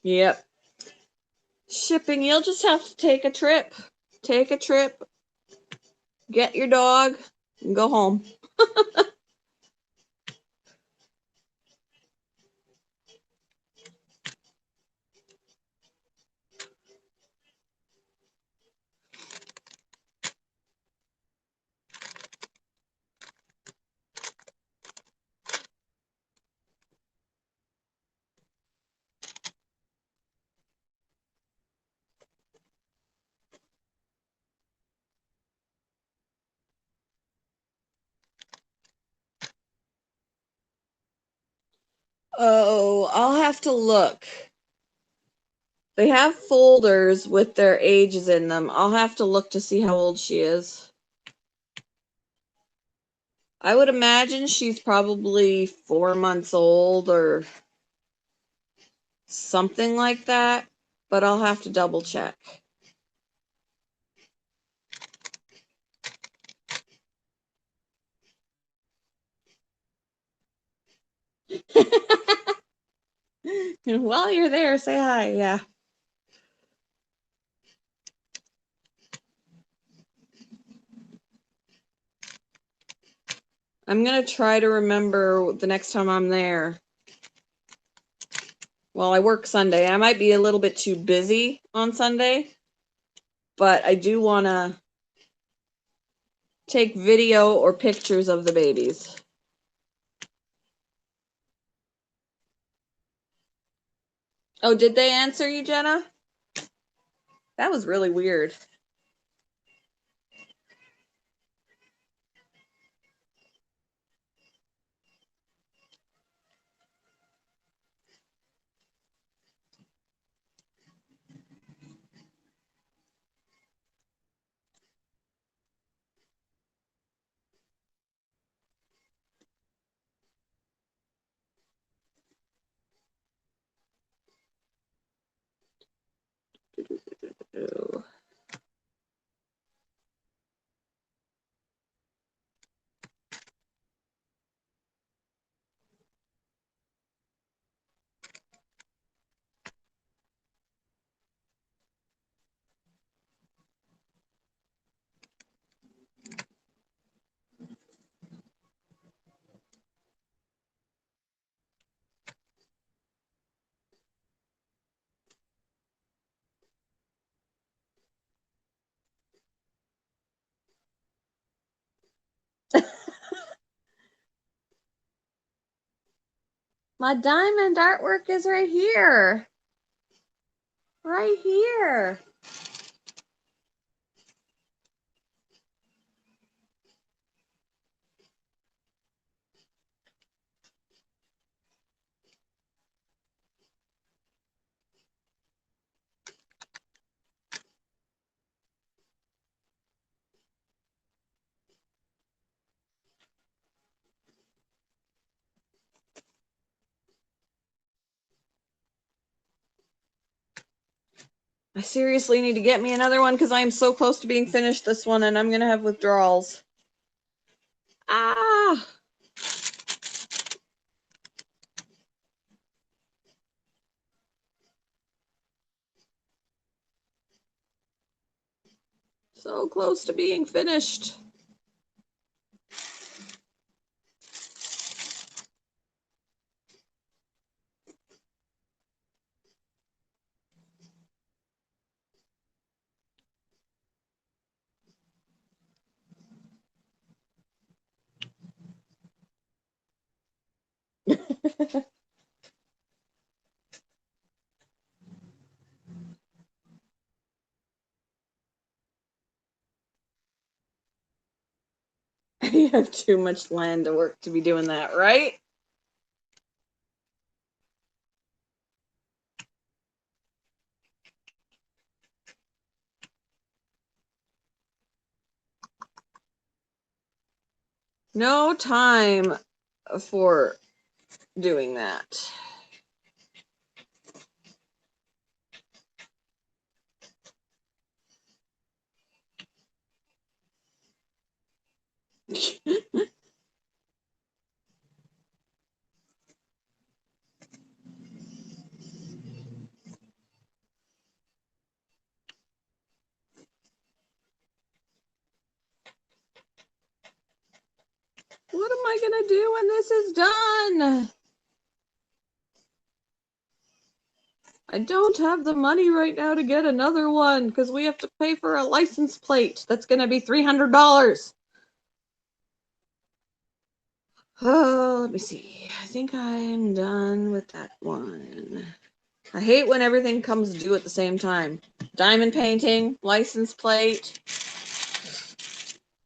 Yep. Shipping, you'll just have to take a trip. Take a trip. Get your dog and go home. Oh, I'll have to look. They have folders with their ages in them. I'll have to look to see how old she is. I would imagine she's probably 4 months old or something like that, but I'll have to double check. While you're there, say hi. Yeah. I'm going to try to remember the next time I'm there. Well, I work Sunday. I might be a little bit too busy on Sunday, but I do want to take video or pictures of the babies. Oh, did they answer you, Jenna? That was really weird. My diamond artwork is right here. Right here. I seriously need to get me another one because I am so close to being finished this one and I'm going to have withdrawals. Ah! So close to being finished. You have too much land to work to be doing that, right? No time for doing that. What am I gonna do when this is done? I don't have the money right now to get another one because we have to pay for a license plate. That's gonna be $300. Oh, let me see. I think I'm done with that one. I hate when everything comes due at the same time. Diamond painting, license plate.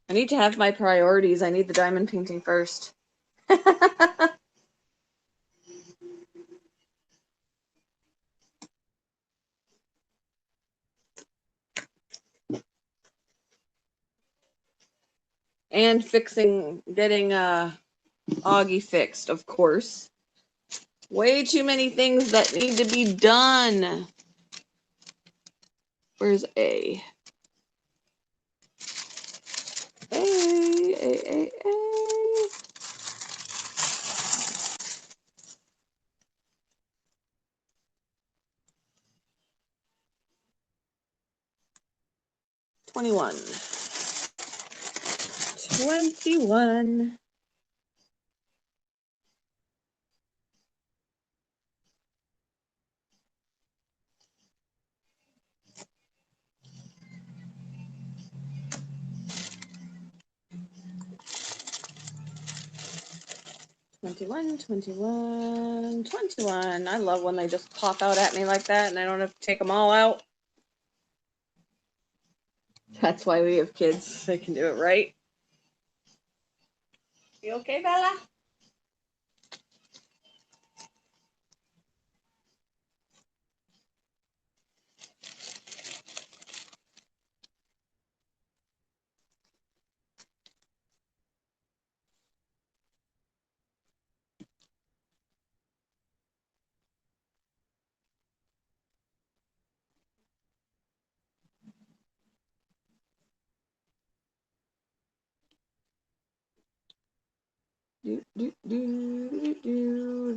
I need to have my priorities. I need the diamond painting first. And getting Augie fixed, of course. Way too many things that need to be done. Where's A? A. 21. 21. $21. I love when they just pop out at me like that and I don't have to take them all out. That's why we have kids. They can do it right. You okay, Bella?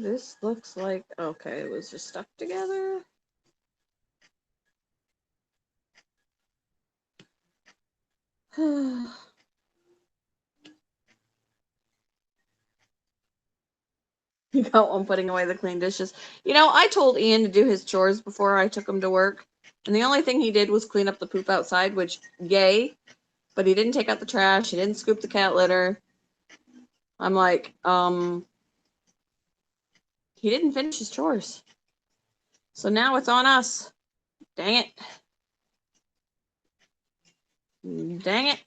This looks like, okay, it was just stuck together. You got one putting away the clean dishes. You know, I told Ian to do his chores before I took him to work, and the only thing he did was clean up the poop outside, which, yay, but he didn't take out the trash, he didn't scoop the cat litter. I'm like, he didn't finish his chores. So now it's on us. Dang it. Dang it.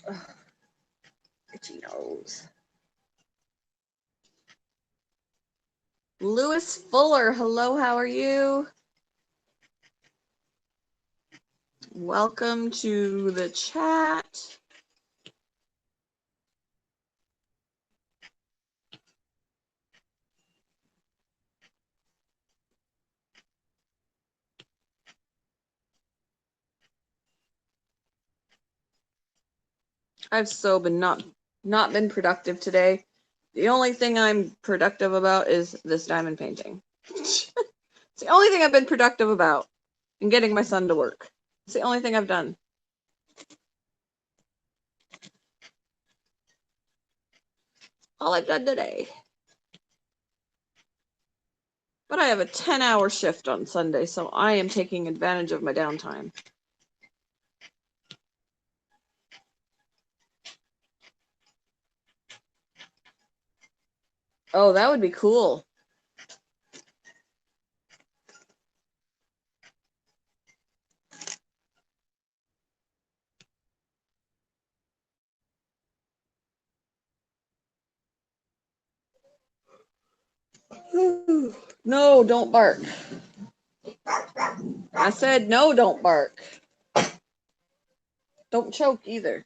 Ugh, itchy nose. Lewis Fuller, hello, how are you? Welcome to the chat. I've so been not been productive today. The only thing I'm productive about is this diamond painting. It's the only thing I've been productive about, and getting my son to work. It's the only thing I've done. All I've done today. But I have a 10-hour shift on Sunday, so I am taking advantage of my downtime. Oh, that would be cool. No, don't bark. I said no, don't bark. Don't choke either.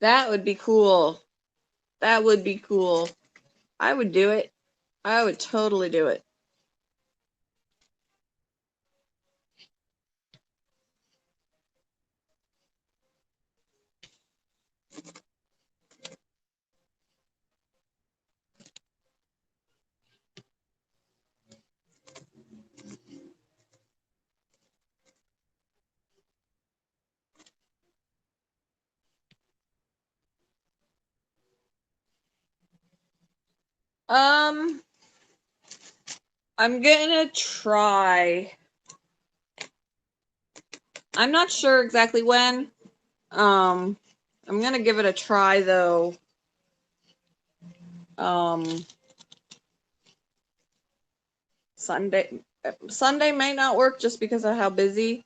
That would be cool. That would be cool. I would do it. I would totally do it. I'm gonna try. I'm not sure exactly when. I'm gonna give it a try though. Sunday may not work just because of how busy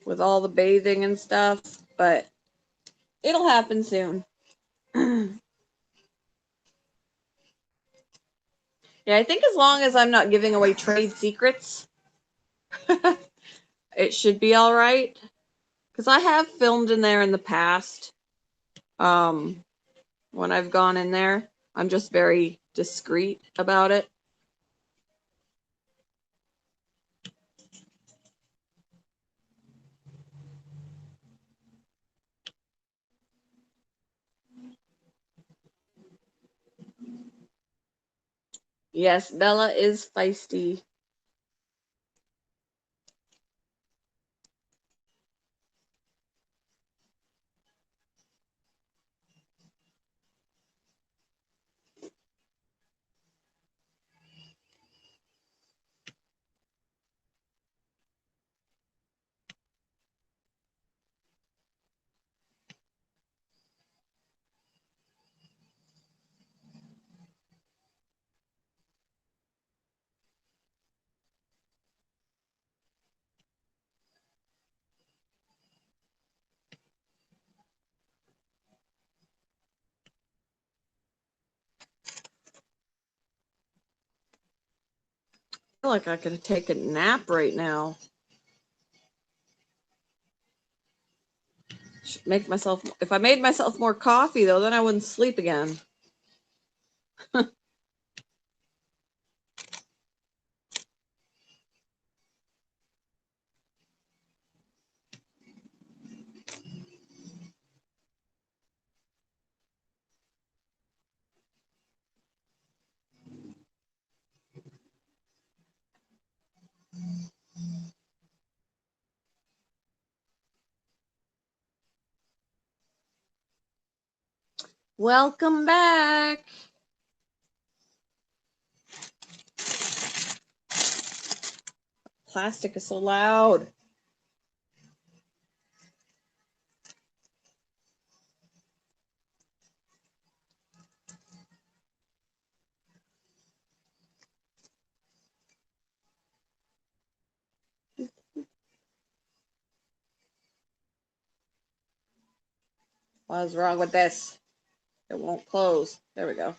with all the bathing and stuff, but it'll happen soon. Yeah, I think as long as I'm not giving away trade secrets, it should be all right. Because I have filmed in there in the past. When I've gone in there, I'm just very discreet about it. Yes, Bella is feisty. I feel like I could take a nap right now. Should make myself. If I made myself more coffee though, then I wouldn't sleep again. Welcome back. Plastic is so loud. What's wrong with this? It won't close. There we go.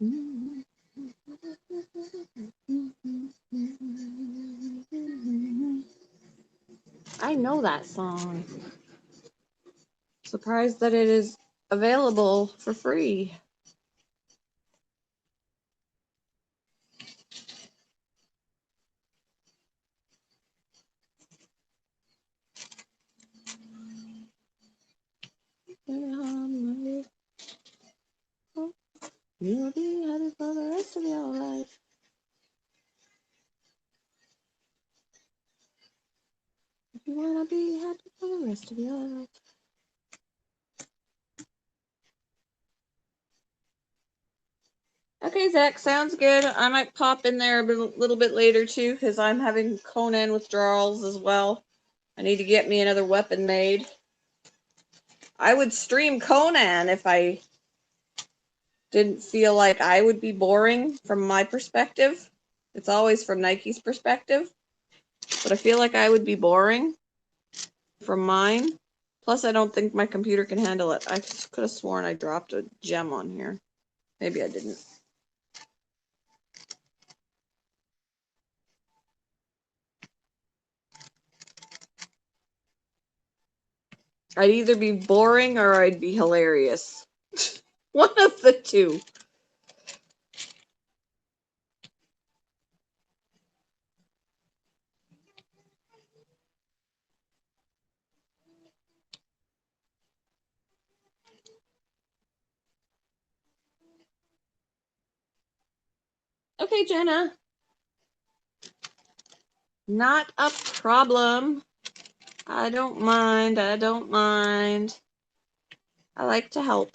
I know that song. Surprised that it is available for free. You'll be happy for the rest of your life. If you wanna be happy for the rest of your life. Okay, Zach, sounds good. I might pop in there a little bit later too, because I'm having Conan withdrawals as well. I need to get me another weapon made. I would stream Conan if I didn't feel like I would be boring from my perspective. It's always from Nike's perspective, but I feel like I would be boring from mine. Plus, I don't think my computer can handle it. I could have sworn I dropped a gem on here. Maybe I didn't. I'd either be boring or I'd be hilarious. One of the two. Okay, Jenna. Not a problem. I don't mind. I don't mind. I like to help.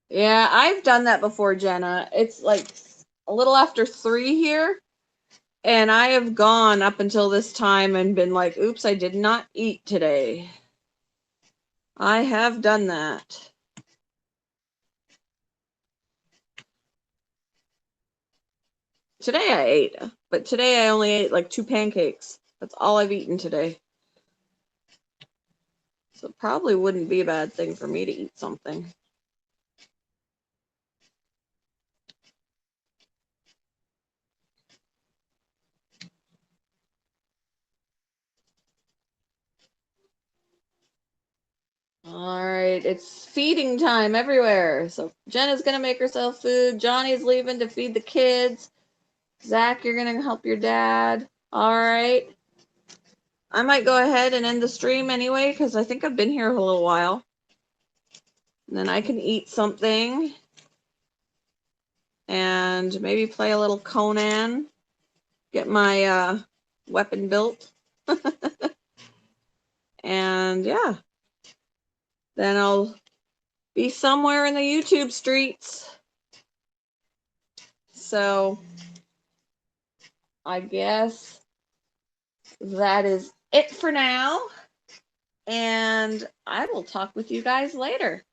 Yeah, I've done that before, Jenna. It's like a little after 3 here, and I have gone up until this time and been like, oops, I did not eat today. I have done that. Today I ate, but today I only ate like 2 pancakes. That's all I've eaten today. So it probably wouldn't be a bad thing for me to eat something. All right, it's feeding time everywhere. So Jenna's gonna make herself food. Johnny's leaving to feed the kids. Zach, you're gonna help your dad. All right. I might go ahead and end the stream anyway, because I think I've been here a little while. And then I can eat something. And maybe play a little Conan. Get my weapon built. And yeah. Then I'll be somewhere in the YouTube streets. So I guess that is it for now. And I will talk with you guys later.